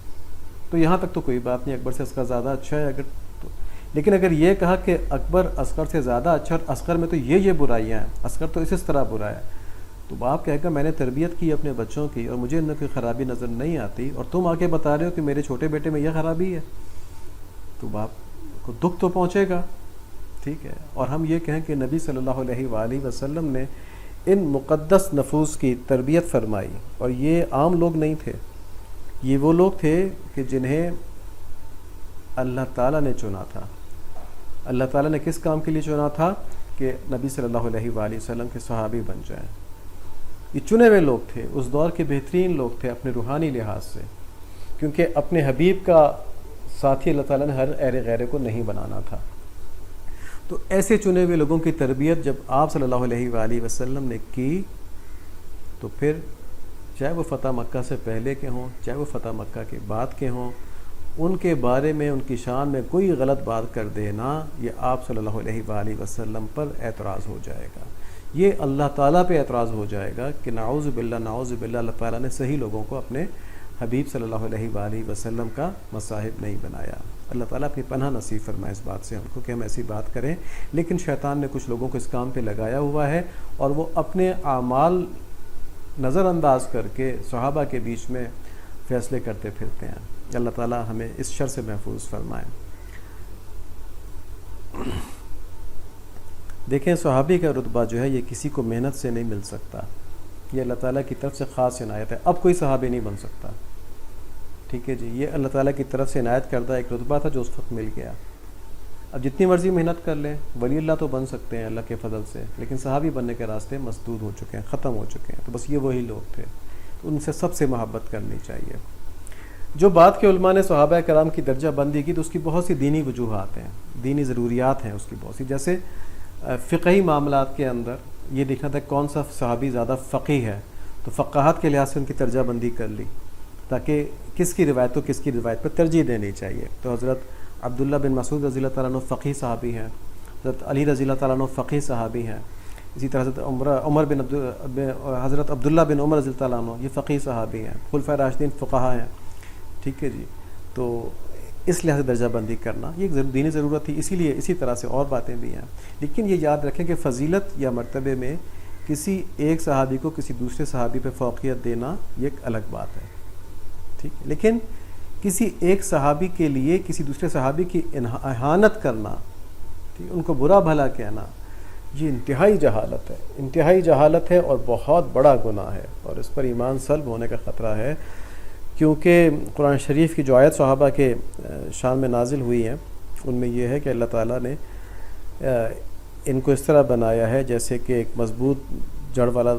Speaker 1: تو یہاں تک تو کوئی بات نہیں، اکبر سے اصغر زیادہ اچھا ہے اگر تو. لیکن اگر یہ کہا کہ اکبر اصغر سے زیادہ اچھا اور اصغر میں تو یہ برائیاں ہیں، اصغر تو اس طرح برا ہے، تو باپ کہے گا میں نے تربیت کی اپنے بچوں کی اور مجھے ان میں کوئی خرابی نظر نہیں آتی، اور تم آ کے بتا رہے ہو کہ میرے چھوٹے بیٹے میں یہ خرابی ہے، تو باپ کو دکھ تو پہنچے گا. ٹھیک ہے، اور ہم یہ کہیں کہ نبی صلی اللہ علیہ وآلہ وسلم نے ان مقدس نفوس کی تربیت فرمائی، اور یہ عام لوگ نہیں تھے، یہ وہ لوگ تھے کہ جنہیں اللہ تعالیٰ نے چنا تھا. اللہ تعالیٰ نے کس کام کے لیے چنا تھا؟ کہ نبی صلی اللہ علیہ وآلہ وسلم کے صحابی بن جائیں. یہ چنے ہوئے لوگ تھے، اس دور کے بہترین لوگ تھے اپنے روحانی لحاظ سے، کیونکہ اپنے حبیب کا ساتھی اللہ تعالیٰ نے ہر غیرے کو نہیں بنانا تھا. تو ایسے چنے ہوئے لوگوں کی تربیت جب آپ صلی اللہ علیہ وآلہ وسلم نے کی، تو پھر چاہے وہ فتح مکہ سے پہلے کے ہوں، چاہے وہ فتح مکہ کے بعد کے ہوں، ان کے بارے میں، ان کی شان میں کوئی غلط بات کر دینا، یہ آپ صلی اللہ علیہ وآلہ وسلم پر اعتراض ہو جائے گا. یہ اللہ تعالیٰ پہ اعتراض ہو جائے گا کہ نعوذ باللہ نعوذ باللہ، اللہ تعالیٰ نے صحیح لوگوں کو اپنے حبیب صلی اللہ علیہ وآلہ وسلم کا مصاحب نہیں بنایا. اللہ تعالیٰ اپنی پناہ نصیب فرمائے اس بات سے ہم کو کہ ہم ایسی بات کریں. لیکن شیطان نے کچھ لوگوں کو اس کام پہ لگایا ہوا ہے، اور وہ اپنے اعمال نظر انداز کر کے صحابہ کے بیچ میں فیصلے کرتے پھرتے ہیں. اللہ تعالیٰ ہمیں اس شر سے محفوظ فرمائے. دیکھیں، صحابی کا رتبہ جو ہے یہ کسی کو محنت سے نہیں مل سکتا، یہ اللہ تعالیٰ کی طرف سے خاص عنایت ہے. اب کوئی صحابی نہیں بن سکتا. ٹھیک ہے جی، یہ اللہ تعالیٰ کی طرف سے عنایت کردہ ایک رتبہ تھا جو اس وقت مل گیا. اب جتنی مرضی محنت کر لیں، ولی اللہ تو بن سکتے ہیں اللہ کے فضل سے، لیکن صحابی بننے کے راستے مسدود ہو چکے ہیں، ختم ہو چکے ہیں. تو بس یہ وہی لوگ تھے، تو ان سے سب سے محبت کرنی چاہیے. جو بعد کے علماء نے صحابہ کرام کی درجہ بندی کی تو اس کی بہت سی دینی وجوہات ہیں، دینی ضروریات ہیں اس کی بہت سی. جیسے فقہی معاملات کے اندر یہ دیکھنا تھا کون سا صحابی زیادہ فقیہ ہے، تو فقاہت کے لحاظ سے ان کی درجہ بندی کر لی تاکہ کس کی روایت کو کس کی روایت پر ترجیح دینی چاہیے. تو حضرت عبداللہ بن مسعود رضی اللہ تعالیٰ عنہ فقیہ صحابی ہیں، حضرت علی رضی اللہ تعالیٰ عنہ فقیہ صحابی ہیں، اسی طرح حضرت عبداللہ بن عمر رضی اللہ تعالیٰ عنہ یہ فقیہ صحابی ہیں، خلفائے راشدین فقہا ہیں. ٹھیک ہے جی، تو اس لحاظ سے درجہ بندی کرنا یہ ایک دینی ضرورت تھی، اسی لیے اسی طرح سے اور باتیں بھی ہیں. لیکن یہ یاد رکھیں کہ فضیلت یا مرتبے میں کسی ایک صحابی کو کسی دوسرے صحابی پہ فوقیت دینا یہ ایک الگ بات ہے. ٹھیک ہے، لیکن کسی ایک صحابی کے لیے کسی دوسرے صحابی کی اہانت کرنا، ٹھیک، ان کو برا بھلا کہنا، یہ انتہائی جہالت ہے، انتہائی جہالت ہے اور بہت بڑا گناہ ہے، اور اس پر ایمان سلب ہونے کا خطرہ ہے. کیونکہ قرآن شریف کی جو آیت صحابہ کے شان میں نازل ہوئی ہیں ان میں یہ ہے کہ اللہ تعالیٰ نے ان کو اس طرح بنایا ہے جیسے کہ ایک مضبوط جڑ والا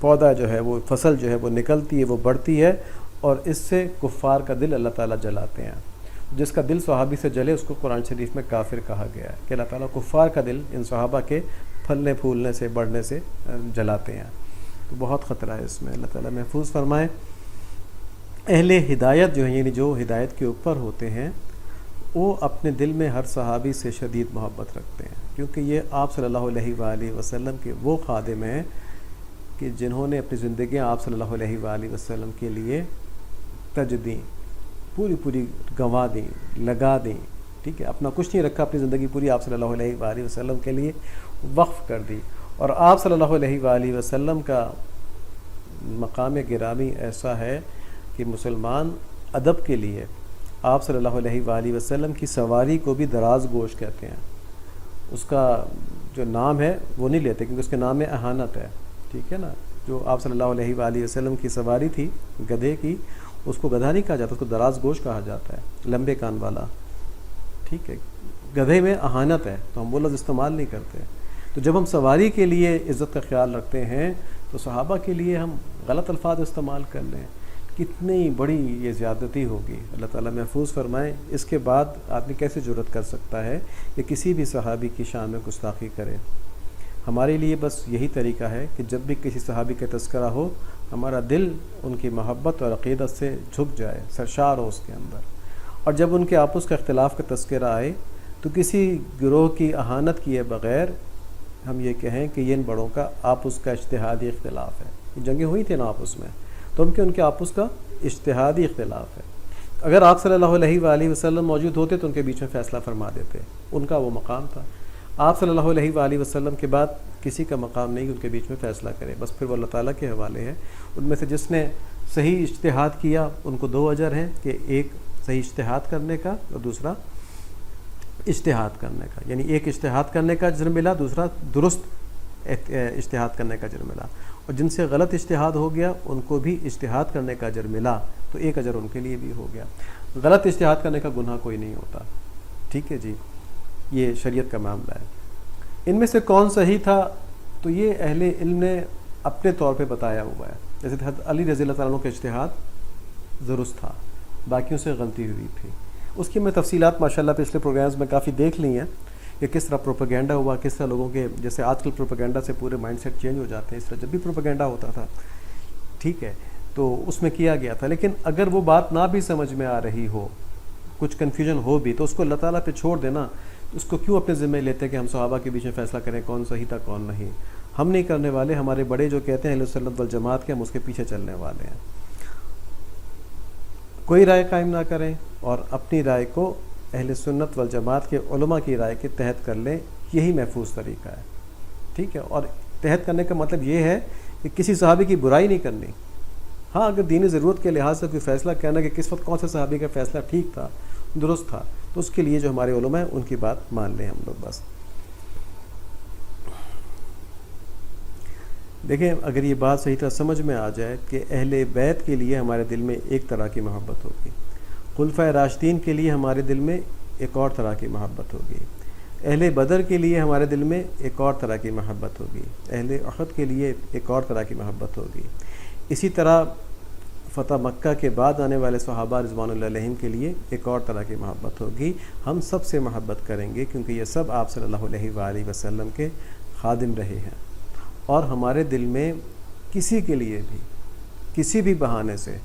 Speaker 1: پودا جو ہے، وہ فصل جو ہے وہ نکلتی ہے، وہ بڑھتی ہے، اور اس سے کفار کا دل اللہ تعالیٰ جلاتے ہیں. جس کا دل صحابی سے جلے اس کو قرآن شریف میں کافر کہا گیا ہے کہ اللہ تعالیٰ کفار کا دل ان صحابہ کے پھلنے پھولنے سے بڑھنے سے جلاتے ہیں. تو بہت خطرہ ہے اس میں، اللہ تعالیٰ محفوظ فرمائے. اہل ہدایت جو ہیں، یعنی جو ہدایت کے اوپر ہوتے ہیں، وہ اپنے دل میں ہر صحابی سے شدید محبت رکھتے ہیں. کیونکہ یہ آپ صلی اللہ علیہ وآلہ وسلم کے وہ خادم ہیں کہ جنہوں نے اپنی زندگیاں آپ صلی اللہ علیہ وآلہ وسلم کے لیے تج دیں، پوری گنوا دیں، لگا دیں، ٹھیک ہے، اپنا کچھ نہیں رکھا، اپنی زندگی پوری آپ صلی اللہ علیہ وآلہ وسلم کے لیے وقف کر دی۔ اور آپ صلی اللہ علیہ وآلہ وسلم کا مقام گرامی ایسا ہے کہ مسلمان ادب کے لیے آپ صلی اللہ علیہ وآلہ وسلم کی سواری کو بھی دراز گوش کہتے ہیں۔ اس کا جو نام ہے وہ نہیں لیتے کیونکہ اس کے نام میں اہانت ہے، ٹھیک ہے نا۔ جو آپ صلی اللہ علیہ وآلہ وسلم کی سواری تھی گدھے کی، اس کو گدھا نہیں کہا جاتا، اس کو دراز گوش کہا جاتا ہے، لمبے کان والا، ٹھیک ہے۔ گدھے میں اہانت ہے تو ہم وہ لفظ استعمال نہیں کرتے۔ تو جب ہم سواری کے لیے عزت کا خیال رکھتے ہیں تو صحابہ کے لیے ہم غلط الفاظ استعمال کر لیں، کتنی بڑی یہ زیادتی ہوگی، اللہ تعالیٰ محفوظ فرمائے۔ اس کے بعد آدمی کیسے جرأت کر سکتا ہے کہ کسی بھی صحابی کی شان میں گستاخی کرے؟ ہمارے لیے بس یہی طریقہ ہے کہ جب بھی کسی صحابی کا تذکرہ ہو، ہمارا دل ان کی محبت اور عقیدت سے جھک جائے، سرشار ہو اس کے اندر۔ اور جب ان کے آپس کا اختلاف کا تذکرہ آئے تو کسی گروہ کی اہانت کیے بغیر ہم یہ کہیں کہ یہ ان بڑوں کا آپس کا اجتہادی اختلاف ہے۔ یہ جنگیں ہوئی تھیں نا آپس میں، تو ہم کہ ان کے آپس کا اجتہادی اختلاف ہے۔ اگر آپ صلی اللہ علیہ وآلہ وسلم موجود ہوتے تو ان کے بیچ میں فیصلہ فرما دیتے، ان کا وہ مقام تھا۔ آپ صلی اللہ علیہ وآلہ وسلم کے بعد کسی کا مقام نہیں کہ ان کے بیچ میں فیصلہ کرے، بس پھر وہ اللہ تعالیٰ کے حوالے ہے۔ ان میں سے جس نے صحیح اجتہاد کیا ان کو 2 اجر ہیں، کہ ایک صحیح اجتہاد کرنے کا اور دوسرا اجتہاد کرنے کا، یعنی ایک اجتہاد کرنے کا اجر ملا، دوسرا درست اجتہاد کرنے کا اجر ملا۔ اور جن سے غلط اجتہاد ہو گیا ان کو بھی اجتہاد کرنے کا اجر ملا، تو ایک اجر ان کے لیے بھی ہو گیا۔ غلط اجتہاد کرنے کا گناہ کوئی نہیں ہوتا، ٹھیک ہے جی، یہ شریعت کا معاملہ ہے۔ ان میں سے کون صحیح تھا تو یہ اہل علم نے اپنے طور پہ بتایا ہوا ہے۔ جیسے حضرت علی رضی اللہ تعالیٰ عنہ کا اجتہاد درست تھا، باقیوں سے غلطی ہوئی تھی۔ اس کی میں تفصیلات ماشاءاللہ پچھلے پروگرامز میں کافی دیکھ لی ہیں کہ کس طرح پروپیگنڈا ہوا، کس طرح لوگوں کے، جیسے آج کل پروپیگنڈا سے پورے مائنڈ سیٹ چینج ہو جاتے ہیں، اس طرح جب بھی پروپیگنڈا ہوتا تھا، ٹھیک ہے، تو اس میں کیا گیا تھا۔ لیکن اگر وہ بات نہ بھی سمجھ میں آ رہی ہو، کچھ کنفیوژن ہو بھی، تو اس کو اللہ تعالیٰ پہ چھوڑ دینا۔ اس کو کیوں اپنے ذمہ لیتے کہ ہم صحابہ کے بیچ میں فیصلہ کریں کون صحیح تھا کون نہیں؟ ہم نہیں کرنے والے، ہمارے بڑے جو کہتے ہیں اہل سنت والجماعت کے، ہم اس کے پیچھے چلنے والے ہیں۔ کوئی رائے قائم نہ کریں اور اپنی رائے کو اہل سنت والجماعت کے علماء کی رائے کے تحت کر لیں، یہی محفوظ طریقہ ہے، ٹھیک ہے۔ اور تحت کرنے کا مطلب یہ ہے کہ کسی صحابی کی برائی نہیں کرنی۔ ہاں اگر دینی ضرورت کے لحاظ سے کوئی فیصلہ کرنا کہ کس وقت کون سے صحابی کا فیصلہ ٹھیک تھا، درست تھا، تو اس کے لیے جو ہمارے علماء ہیں ان کی بات مان لیں ہم لوگ بس۔ دیکھیں اگر یہ بات صحیح طرح سمجھ میں آ جائے کہ اہل بیت کے لیے ہمارے دل میں ایک طرح کی محبت ہوگی، خلفائے راشدین کے لیے ہمارے دل میں ایک اور طرح کی محبت ہوگی، اہل بدر کے لیے ہمارے دل میں ایک اور طرح کی محبت ہوگی، اہل احد کے لیے ایک اور طرح کی محبت ہوگی، اسی طرح فتح مکہ کے بعد آنے والے صحابہ رضوان اللہ علیہم کے لیے ایک اور طرح کی محبت ہوگی۔ ہم سب سے محبت کریں گے کیونکہ یہ سب آپ صلی اللہ علیہ وآلہ وسلم کے خادم رہے ہیں، اور ہمارے دل میں کسی کے لیے بھی کسی بھی بہانے سے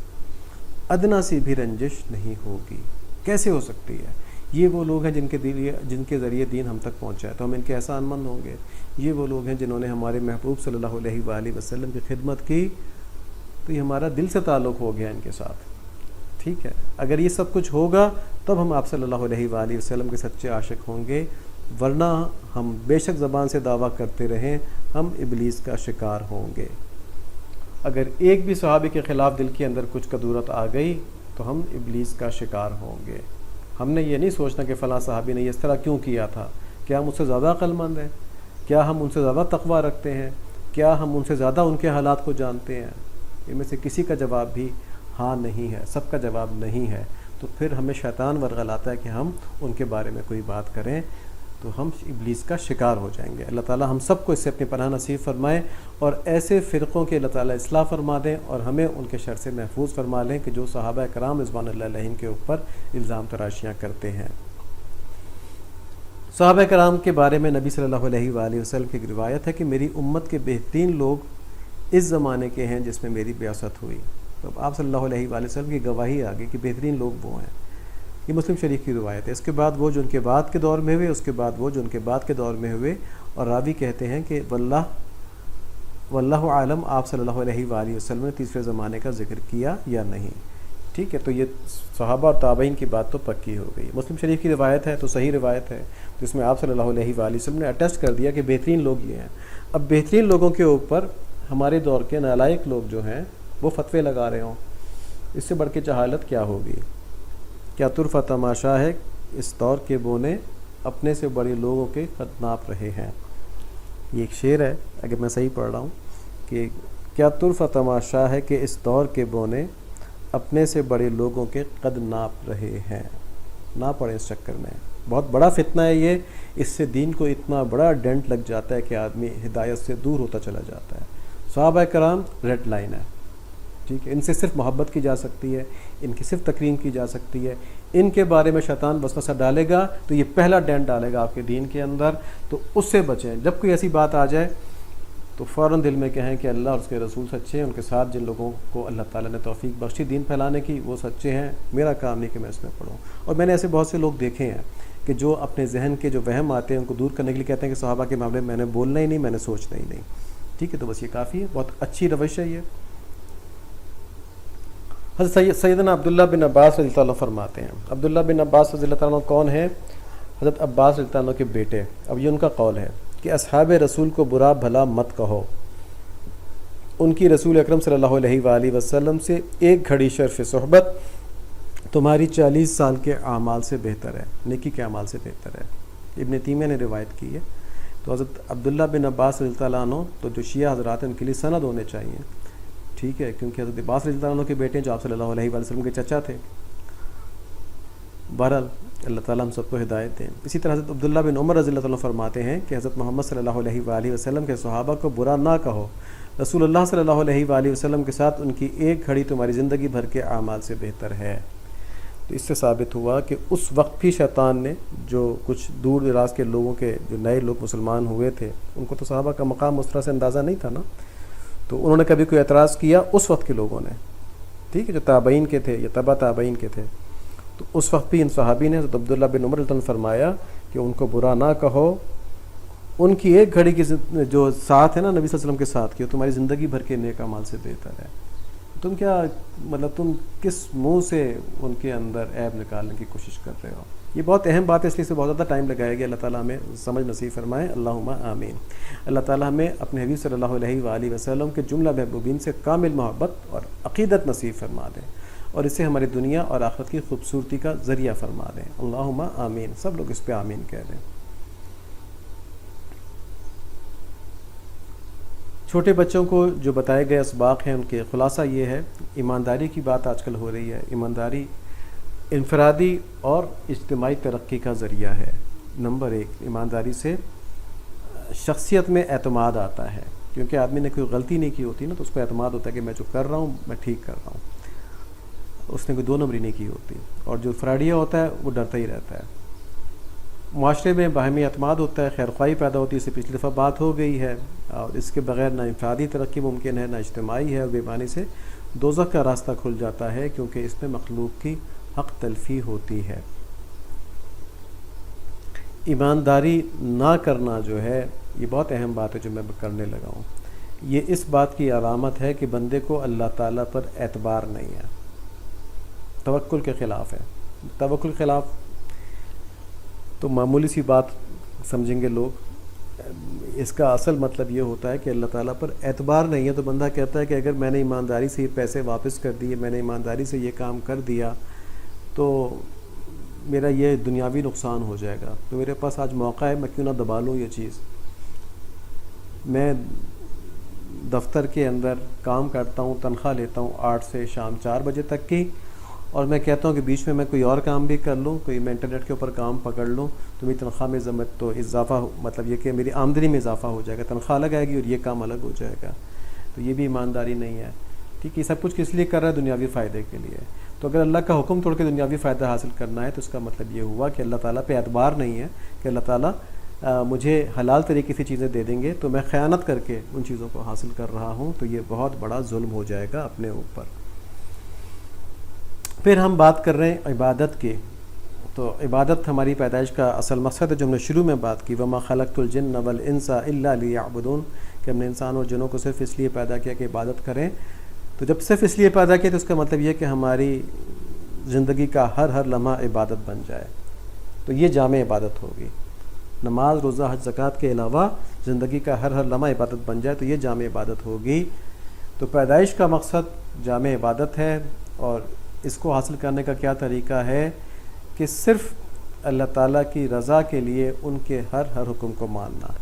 Speaker 1: ادنا سی بھی رنجش نہیں ہوگی۔ کیسے ہو سکتی ہے؟ یہ وہ لوگ ہیں جن کے ذریعے دین ہم تک پہنچا ہے، تو ہم ان کے احسان مند ہوں گے۔ یہ وہ لوگ ہیں جنہوں نے ہمارے محبوب صلی اللہ علیہ وآلہ وسلم کی خدمت کی، تو یہ ہمارا دل سے تعلق ہو گیا ان کے ساتھ، ٹھیک ہے۔ اگر یہ سب کچھ ہوگا تب ہم آپ صلی اللہ علیہ وآلہ وسلم کے سچے عاشق ہوں گے، ورنہ ہم بے شک زبان سے دعویٰ کرتے رہیں ہم ابلیس کا شکار ہوں گے۔ اگر ایک بھی صحابی کے خلاف دل کے اندر کچھ کدورت آ گئی تو ہم ابلیس کا شکار ہوں گے۔ ہم نے یہ نہیں سوچنا کہ فلاں صحابی نے اس طرح کیوں کیا تھا، کیا ہم اس سے زیادہ عقل مند ہیں، کیا ہم ان سے زیادہ تقویٰ رکھتے ہیں، کیا ہم ان سے زیادہ ان کے حالات کو جانتے ہیں؟ ان میں سے کسی کا جواب بھی ہاں نہیں ہے، سب کا جواب نہیں ہے۔ تو پھر ہمیں شیطان ورغلاتا ہے کہ ہم ان کے بارے میں کوئی بات کریں تو ہم ابلیس کا شکار ہو جائیں گے۔ اللہ تعالیٰ ہم سب کو اس سے اپنی پناہ نصیب فرمائے، اور ایسے فرقوں کے اللہ تعالیٰ اصلاح فرما دیں اور ہمیں ان کے شر سے محفوظ فرما لیں کہ جو صحابہ کرام رضوان اللہ علیہم کے اوپر الزام تراشیاں کرتے ہیں۔ صحابہ کرام کے بارے میں نبی صلی اللہ علیہ وآلہ وسلم کی روایت ہے کہ میری امت کے بہترین لوگ اس زمانے کے ہیں جس میں میری بعثت ہوئی۔ تو آپ صلی اللہ علیہ وآلہ وسلم کی گواہی آگے کہ بہترین لوگ وہ ہیں۔ یہ مسلم شریف کی روایت ہے. اس کے بعد وہ جو ان کے بعد کے دور میں ہوئے، اس کے بعد وہ جو ان کے بعد کے دور میں ہوئے، اور راوی کہتے ہیں کہ واللہ عالم آپ صلی اللہ علیہ وآلہ وسلم نے تیسرے زمانے کا ذکر کیا یا نہیں. ٹھیک ہے، تو یہ صحابہ اور تابعین کی بات تو پکی ہو گئی. مسلم شریف کی روایت ہے تو صحیح روایت ہے، تو اس میں آپ صلی اللہ علیہ وآلہ وسلم نے اٹیسٹ کر دیا کہ بہترین لوگ یہ ہیں. اب بہترین لوگوں کے اوپر ہمارے دور کے نالائق لوگ جو ہیں وہ فتوے لگا رہے ہوں، اس سے بڑھ کے جہالت کیا ہوگی. کیا طرفہ تماشا ہے اس دور کے بونے اپنے سے بڑے لوگوں کے قد ناپ رہے ہیں. یہ ایک شعر ہے اگر میں صحیح پڑھ رہا ہوں کہ کیا طرفہ تماشا ہے کہ اس دور کے بونے اپنے سے بڑے لوگوں کے قد ناپ رہے ہیں. نہ پڑے اس چکر میں، بہت بڑا فتنہ ہے یہ. اس سے دین کو اتنا بڑا ڈنٹ لگ جاتا ہے کہ آدمی ہدایت سے دور ہوتا چلا جاتا ہے. صحابہ کرام ریڈ لائن ہے. ٹھیک ہے، ان سے صرف محبت کی جا سکتی ہے، ان کی صرف تکریم کی جا سکتی ہے. ان کے بارے میں شیطان وسوسہ ڈالے گا تو یہ پہلا ڈینٹ ڈالے گا آپ کے دین کے اندر، تو اس سے بچیں. جب کوئی ایسی بات آ جائے تو فوراً دل میں کہیں کہ اللہ اور اس کے رسول سچے ہیں، ان کے ساتھ جن لوگوں کو اللہ تعالیٰ نے توفیق بخشی دین پھیلانے کی وہ سچے ہیں، میرا کام نہیں کہ میں اس میں پڑھوں. اور میں نے ایسے بہت سے لوگ دیکھے ہیں کہ جو اپنے ذہن کے جو وہم آتے ہیں ان کو دور کرنے کے لیے کہتے ہیں کہ صحابہ کے معاملے میں میں نے بولنا ہی نہیں، میں نے سوچنا ہی نہیں. ٹھیک ہے، تو بس یہ کافی ہے، بہت اچھی روش ہے یہ. حضرت سیدنا عبداللہ بن عباس رضی اللہ عنہ فرماتے ہیں. عبداللہ بن عباس رضی اللہ عنہ کون ہیں؟ حضرت عباس رضی اللہ عنہ کے بیٹے. اب یہ ان کا قول ہے کہ اصحاب رسول کو برا بھلا مت کہو، ان کی رسول اکرم صلی اللہ علیہ وآلہ وسلم سے ایک گھڑی شرف صحبت تمہاری 40 سال کے اعمال سے بہتر ہے، نیکی کے اعمال سے بہتر ہے. ابن تیمیہ نے روایت کی ہے. تو حضرت عبداللہ بن عباس رضی اللہ عنہ تو جو شیعہ حضرات ہیں ان کے لیے سند ہونے چاہیے. ٹھیک ہے، کیونکہ حضرت عباس رضی اللہ عنہ کے بیٹے جو آپ صلی اللہ علیہ وآلہ وسلم کے چچا تھے. بہرحال اللہ تعالیٰ ہم سب کو ہدایت دیں. اسی طرح حضرت عبداللہ بن عمر رضی اللہ عنہ فرماتے ہیں کہ حضرت محمد صلی اللہ علیہ وآلہ وسلم کے صحابہ کو برا نہ کہو، رسول اللہ صلی اللہ علیہ وآلہ وسلم کے ساتھ ان کی ایک گھڑی تمہاری زندگی بھر کے اعمال سے بہتر ہے. تو اس سے ثابت ہوا کہ اس وقت بھی شیطان نے جو کچھ دور دراز کے لوگوں کے جو نئے لوگ مسلمان ہوئے تھے ان کو تو صحابہ کا مقام اس طرح سے اندازہ نہیں تھا نا، تو انہوں نے کبھی کوئی اعتراض کیا اس وقت کے لوگوں نے. ٹھیک ہے، جو تابعین کے تھے یا تبع تابعین کے تھے، تو اس وقت بھی ان صحابی نے حضرت عبداللہ بن عمر رضی اللہ عنہ فرمایا کہ ان کو برا نہ کہو، ان کی ایک گھڑی کی جو ساتھ ہے نا نبی صلی اللہ علیہ وسلم کے ساتھ کی، وہ تمہاری زندگی بھر کے نیک اعمال سے بہتر ہے. تم کیا مطلب تم کس منہ سے ان کے اندر عیب نکالنے کی کوشش کر رہے ہو. یہ بہت اہم بات ہے، اس لیے سے بہت زیادہ ٹائم لگایا گیا. اللہ تعالیٰ ہمیں سمجھ نصیب فرمائے، اللہم آمین. اللہ تعالیٰ ہمیں اپنے حبیب صلی اللہ علیہ وآلہ وسلم کے جملہ محبوبین سے کامل محبت اور عقیدت نصیب فرما دیں، اور اسے ہماری دنیا اور آخرت کی خوبصورتی کا ذریعہ فرما دیں. اللہم آمین. سب لوگ اس پہ آمین کہہ دیں. چھوٹے بچوں کو جو بتائے گئے اسباق ہیں ان کے خلاصہ یہ ہے. ایمانداری کی بات آج کل ہو رہی ہے. ایمانداری انفرادی اور اجتماعی ترقی کا ذریعہ ہے. نمبر 1، ایمانداری سے شخصیت میں اعتماد آتا ہے، کیونکہ آدمی نے کوئی غلطی نہیں کی ہوتی نا تو اس کو اعتماد ہوتا ہے کہ میں جو کر رہا ہوں میں ٹھیک کر رہا ہوں. اس نے کوئی 2 نمبری نہیں کی ہوتی. اور جو فراڈیہ ہوتا ہے وہ ڈرتا ہی رہتا ہے. معاشرے میں باہمی اعتماد ہوتا ہے، خیر خواہی پیدا ہوتی ہے. اس سے پچھلی دفعہ بات ہو گئی ہے، اور اس کے بغیر نہ انفرادی ترقی ممکن ہے نہ اجتماعی ہے. اور بےایمانی سے دوزخ کا راستہ کھل جاتا ہے، کیونکہ اس میں مخلوق کی حق تلفی ہوتی ہے. ایمانداری نہ کرنا جو ہے یہ بہت اہم بات ہے جو میں کرنے لگا ہوں. یہ اس بات کی علامت ہے کہ بندے کو اللہ تعالیٰ پر اعتبار نہیں ہے. توکل کے خلاف ہے. توکل خلاف تو معمولی سی بات سمجھیں گے لوگ. اس کا اصل مطلب یہ ہوتا ہے کہ اللہ تعالیٰ پر اعتبار نہیں ہے. تو بندہ کہتا ہے کہ اگر میں نے ایمانداری سے یہ پیسے واپس کر دیے، میں نے ایمانداری سے یہ کام کر دیا تو میرا یہ دنیاوی نقصان ہو جائے گا. تو میرے پاس آج موقع ہے، میں کیوں نہ دبا لوں یہ چیز. میں دفتر کے اندر کام کرتا ہوں، تنخواہ لیتا ہوں 8 سے شام 4 بجے تک کی، اور میں کہتا ہوں کہ بیچ میں کوئی اور کام بھی کر لوں، کوئی میں انٹرنیٹ کے اوپر کام پکڑ لوں تو میری تنخواہ میں تو اضافہ، مطلب یہ کہ میری آمدنی میں اضافہ ہو جائے گا. تنخواہ الگ آئے گی اور یہ کام الگ ہو جائے گا. تو یہ بھی ایمانداری نہیں ہے. ٹھیک ہے، یہ سب کچھ کس لیے کر رہا ہے؟ دنیاوی فائدے کے لیے. تو اگر اللہ کا حکم توڑ کے دنیاوی فائدہ حاصل کرنا ہے تو اس کا مطلب یہ ہوا کہ اللہ تعالیٰ پہ اعتبار نہیں ہے کہ اللہ تعالیٰ مجھے حلال طریقے سے چیزیں دے دیں گے تو میں خیانت کر کے ان چیزوں کو حاصل کر رہا ہوں. تو یہ بہت بڑا ظلم ہو جائے گا اپنے اوپر. پھر ہم بات کر رہے ہیں عبادت کی. تو عبادت ہماری پیدائش کا اصل مقصد ہے، جو ہم نے شروع میں بات کی، وما خلقت الجن والانس الا لیعبدون، کہ ہم نے انسان اور جنوں کو صرف اس لیے پیدا کیا کہ عبادت کریں۔ تو جب صرف اس لیے پیدا کیا تو اس کا مطلب یہ کہ ہماری زندگی کا ہر لمحہ عبادت بن جائے، تو یہ جامع عبادت ہوگی۔ نماز، روزہ، حج، زکوٰۃ کے علاوہ زندگی کا ہر لمحہ عبادت بن جائے تو یہ جامع عبادت ہوگی۔ تو پیدائش کا مقصد جامع عبادت ہے، اور اس کو حاصل کرنے کا کیا طریقہ ہے کہ صرف اللہ تعالیٰ کی رضا کے لیے ان کے ہر حکم کو ماننا۔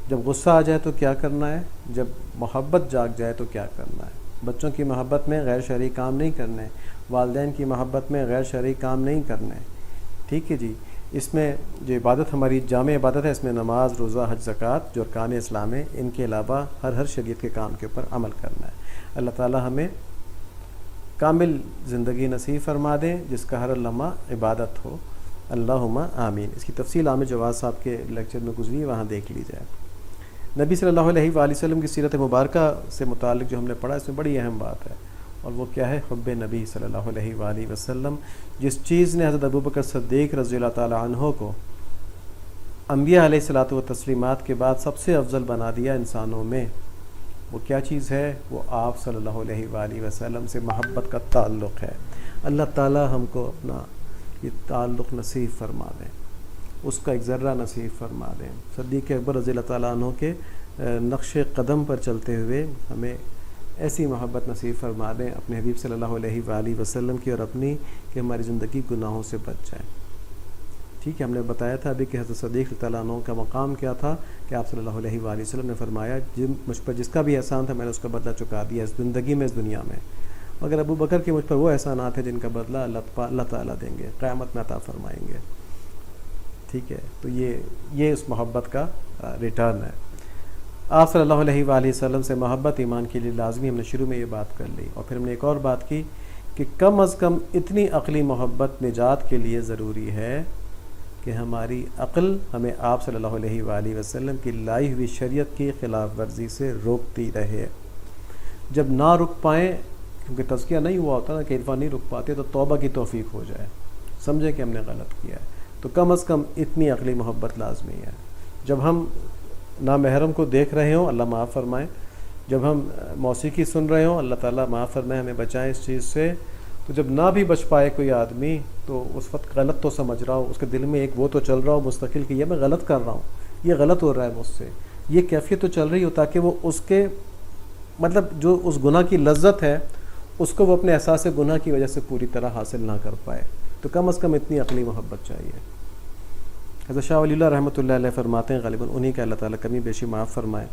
Speaker 1: جب غصہ آ جائے تو کیا کرنا ہے، جب محبت جاگ جائے تو کیا کرنا ہے۔ بچوں کی محبت میں غیر شرعی کام نہیں کرنے، والدین کی محبت میں غیر شرعی کام نہیں کرنے، ٹھیک ہے جی۔ اس میں جو عبادت ہماری جامع عبادت ہے، اس میں نماز، روزہ، حج، زکوٰۃ جو ارکان اسلام ہے، ان کے علاوہ ہر شریعت کے کام کے اوپر عمل کرنا ہے۔ اللہ تعالیٰ ہمیں کامل زندگی نصیب فرما دیں جس کا ہر لمحہ عبادت ہو، اللہم آمین۔ اس کی تفصیل عامر جواز صاحب کے لیکچر میں گزری، وہاں دیکھ لی جائے۔ نبی صلی اللہ علیہ وآلہ وسلم کی سیرت مبارکہ سے متعلق جو ہم نے پڑھا، اس میں بڑی اہم بات ہے، اور وہ کیا ہے؟ حب نبی صلی اللہ علیہ وآلہ وسلم۔ جس چیز نے حضرت ابوبکر صدیق رضی اللہ تعالیٰ عنہ کو انبیاء علیہ الصلاۃ والتسلیمات کے بعد سب سے افضل بنا دیا انسانوں میں، وہ کیا چیز ہے؟ وہ آپ صلی اللہ علیہ وآلہ وسلم سے محبت کا تعلق ہے۔ اللہ تعالیٰ ہم کو اپنا یہ تعلق نصیب فرما دیں، اس کا ایک ذرہ نصیب فرما دیں۔ صدیق اکبر رضی اللہ تعالیٰ عنہ کے نقش قدم پر چلتے ہوئے ہمیں ایسی محبت نصیب فرما دیں اپنے حبیب صلی اللہ علیہ وآلہ وسلم کی اور اپنی، کہ ہماری زندگی گناہوں سے بچ جائے۔ ٹھیک ہے، ہم نے بتایا تھا ابھی کہ حضرت صدیق تعالیٰ عنہ کا مقام کیا تھا، کہ آپ صلی اللہ علیہ وآلہ وسلم نے فرمایا مجھ پر جس کا بھی احسان تھا میں نے اس کا بدلہ چکا دیا اس زندگی میں، اس دنیا میں، مگر ابو بکر کے مجھ پر وہ احسانات ہیں جن کا بدلہ اللہ تعالیٰ دیں گے، قیامت میں عطا فرمائیں گے۔ ٹھیک ہے، تو یہ اس محبت کا ریٹرن ہے۔ آپ صلی اللہ علیہ وآلہ وسلم سے محبت ایمان کے لیے لازمی، ہم نے شروع میں یہ بات کر لی، اور پھر ہم نے ایک اور بات کی کہ کم از کم اتنی عقلی محبت نجات کے لیے ضروری ہے کہ ہماری عقل ہمیں آپ صلی اللہ علیہ وآلہ وسلم کی لائی ہوئی شریعت کی خلاف ورزی سے روکتی رہے۔ جب نہ رک پائیں، کیونکہ تزکیہ نہیں ہوا ہوتا نا، کہ عرفان نہیں رک پاتے، تو توبہ کی توفیق ہو جائے، سمجھے کہ ہم نے غلط کیا ہے، تو کم از کم اتنی عقلی محبت لازمی ہے۔ جب ہم نامحرم کو دیکھ رہے ہوں، اللہ معاف فرمائے، جب ہم موسیقی سن رہے ہوں، اللہ تعالیٰ معاف فرمائے، ہمیں بچائیں اس چیز سے، تو جب نہ بھی بچ پائے کوئی آدمی تو اس وقت غلط تو سمجھ رہا ہو، اس کے دل میں ایک وہ تو چل رہا ہو مستقل کہ یہ میں غلط کر رہا ہوں، یہ غلط ہو رہا ہے مجھ سے، یہ کیفیت تو چل رہی ہو، تاکہ وہ اس کے مطلب جو اس گناہ کی لذت ہے اس کو وہ اپنے احساس گناہ کی وجہ سے پوری طرح حاصل نہ کر پائے، تو کم از کم اتنی عقلی محبت چاہیے۔ حضرت شاہ ولی اللہ رحمۃ اللہ علیہ فرماتے ہیں، غالباً انہی کا اللہ تعالیٰ کمی بیشی معاف فرمائے،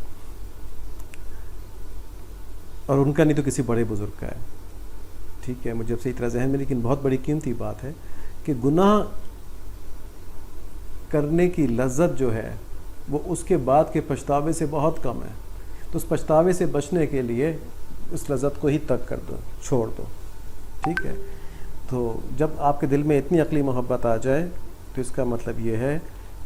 Speaker 1: اور ان کا نہیں تو کسی بڑے بزرگ کا ہے، ٹھیک ہے، مجھے اب سے اتنا ذہن میں، لیکن بہت بڑی قیمتی بات ہے کہ گناہ کرنے کی لذت جو ہے وہ اس کے بعد کے پچھتاوے سے بہت کم ہے، تو اس پچھتاوے سے بچنے کے لیے اس لذت کو ہی ترک کر دو، چھوڑ دو، ٹھیک ہے۔ تو جب آپ کے دل میں اتنی عقلی محبت آ جائے تو اس کا مطلب یہ ہے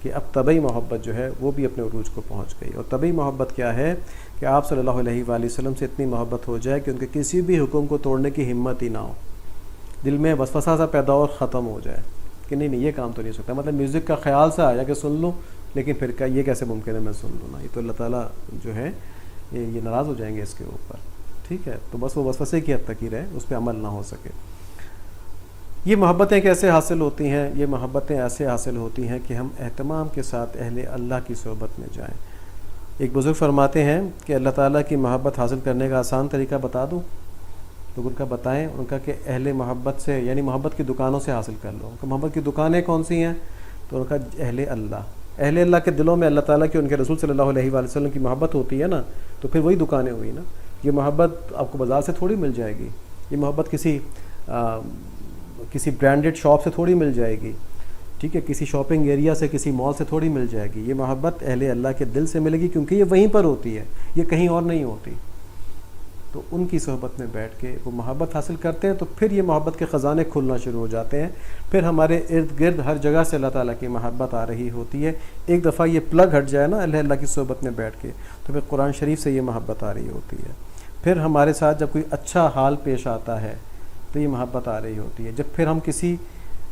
Speaker 1: کہ اب طبعی محبت جو ہے وہ بھی اپنے عروج کو پہنچ گئی، اور طبعی محبت کیا ہے کہ آپ صلی اللہ علیہ وآلہ وسلم سے اتنی محبت ہو جائے کہ ان کے کسی بھی حکم کو توڑنے کی ہمت ہی نہ ہو، دل میں وسوسہ سا پیدا اور ختم ہو جائے کہ نہیں یہ کام تو نہیں سکتا، مطلب میوزک کا خیال سے آیا کہ سن لوں، لیکن پھر یہ کیسے ممکن ہے میں سن لوں نا، یہ تو اللہ تعالیٰ جو ہے یہ ناراض ہو جائیں گے اس کے اوپر، ٹھیک ہے، تو بس وہ وسوسے کی حد تک ہی رہے، اس پہ عمل نہ ہو سکے۔ یہ محبتیں کیسے حاصل ہوتی ہیں؟ یہ محبتیں ایسے حاصل ہوتی ہیں کہ ہم اہتمام کے ساتھ اہل اللہ کی صحبت میں جائیں۔ ایک بزرگ فرماتے ہیں کہ اللہ تعالیٰ کی محبت حاصل کرنے کا آسان طریقہ بتا دوں، تو ان کا بتائیں، ان کا کہ اہل محبت سے، یعنی محبت کی دکانوں سے حاصل کر لو۔ ان کا محبت کی دکانیں کون سی ہیں؟ تو ان کا اہل اللہ کے دلوں میں اللہ تعالیٰ کی، ان کے رسول صلی اللہ علیہ وآلہ وسلم کی محبت ہوتی ہے نا، تو پھر وہی دکانیں ہوئی نا۔ یہ محبت آپ کو بازار سے تھوڑی مل جائے گی، یہ محبت کسی برانڈڈ شاپ سے تھوڑی مل جائے گی، ٹھیک ہے، کسی شاپنگ ایریا سے، کسی مال سے تھوڑی مل جائے گی، یہ محبت اہل اللہ کے دل سے ملے گی، کیونکہ یہ وہیں پر ہوتی ہے، یہ کہیں اور نہیں ہوتی۔ تو ان کی صحبت میں بیٹھ کے وہ محبت حاصل کرتے ہیں، تو پھر یہ محبت کے خزانے کھلنا شروع ہو جاتے ہیں، پھر ہمارے ارد گرد ہر جگہ سے اللہ تعالیٰ کی محبت آ رہی ہوتی ہے۔ ایک دفعہ یہ پلگ ہٹ جائے نا اللہ کی صحبت میں بیٹھ کے، تو پھر قرآن شریف سے یہ محبت آ رہی ہوتی ہے۔ پھر ہمارے ساتھ جب کوئی اچھا حال پیش آتا ہے تو یہ محبت آ رہی ہوتی ہے۔ جب پھر ہم کسی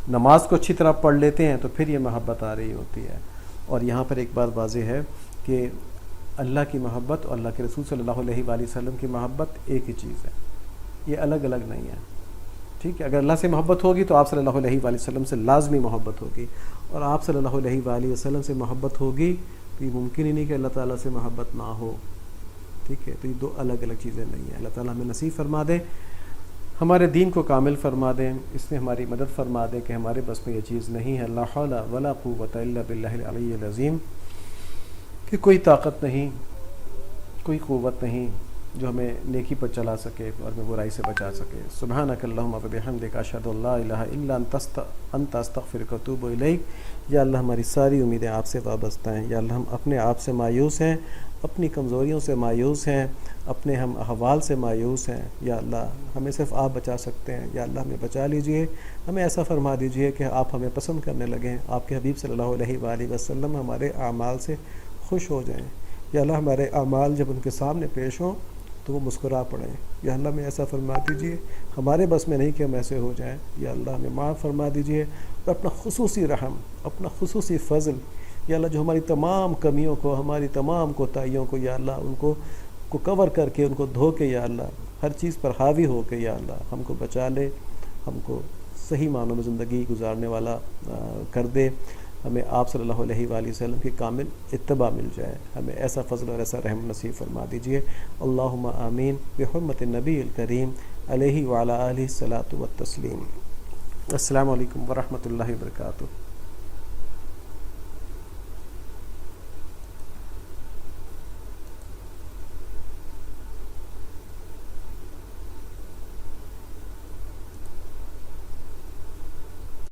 Speaker 1: نماز کو اچھی طرح پڑھ لیتے ہیں تو پھر یہ محبت آ رہی ہوتی ہے۔ اور یہاں پر ایک بات واضح ہے کہ اللہ کی محبت اور اللہ کے رسول صلی اللہ علیہ وآلہ وسلم کی محبت ایک ہی چیز ہے، یہ الگ الگ نہیں ہے، ٹھیک ہے۔ اگر اللہ سے محبت ہوگی تو آپ صلی اللہ علیہ وآلہ وسلم سے لازمی محبت ہوگی، اور آپ صلی اللہ علیہ وآلہ وسلم سے محبت ہوگی تو یہ ممکن ہی نہیں کہ اللہ تعالیٰ سے محبت نہ ہو، ٹھیک ہے۔ تو یہ دو الگ الگ چیزیں نہیں ہیں۔ اللہ تعالیٰ ہمیں نصیب فرما دے، ہمارے دین کو کامل فرما دیں، اس میں ہماری مدد فرما دیں کہ ہمارے بس میں یہ چیز نہیں ہے، لا حول ولا قوت الا باللہ العلی العظیم، کہ کوئی طاقت نہیں، کوئی قوت نہیں جو ہمیں نیکی پر چلا سکے اور ہمیں برائی سے بچا سکے۔ سبحانک اللہم وبحمدک، اشہد ان لا الہ الا انت استغفرک واتوب الیک۔ یا اللہ ہماری ساری امیدیں آپ سے وابستہ ہیں، یا اللہ ہم اپنے آپ سے مایوس ہیں، اپنی کمزوریوں سے مایوس ہیں، اپنے ہم احوال سے مایوس ہیں، یا اللہ ہمیں صرف آپ بچا سکتے ہیں، یا اللہ ہمیں بچا لیجئے، ہمیں ایسا فرما دیجئے کہ آپ ہمیں پسند کرنے لگیں، آپ کے حبیب صلی اللہ علیہ وآلہ وسلم ہمارے اعمال سے خوش ہو جائیں، یا اللہ ہمارے اعمال جب ان کے سامنے پیش ہوں تو وہ مسکرا پڑیں، یا اللہ ہمیں ایسا فرما دیجئے، ہمارے بس میں نہیں کہ ہم ایسے ہو جائیں، یا اللہ ہمیں معاف فرما دیجئے، اور اپنا خصوصی رحم، اپنا خصوصی فضل، یا اللہ جو ہماری تمام کمیوں کو، ہماری تمام کوتاہیوں کو، یا اللہ ان کو کور کر کے، ان کو دھو کے، یا اللہ ہر چیز پر حاوی ہو کے، یا اللہ ہم کو بچا لے، ہم کو صحیح معنوں میں زندگی گزارنے والا کر دے، ہمیں آپ صلی اللہ علیہ وآلہ وسلم کی کامل اتباع مل جائے، ہمیں ایسا فضل اور ایسا رحم نصیب فرما دیجئے۔ اللہم آمین بحرمت النبی الکریم علیہ وعلی آلہ الصلاۃ والتسلیم۔ السلام علیکم ورحمۃ اللہ وبرکاتہ۔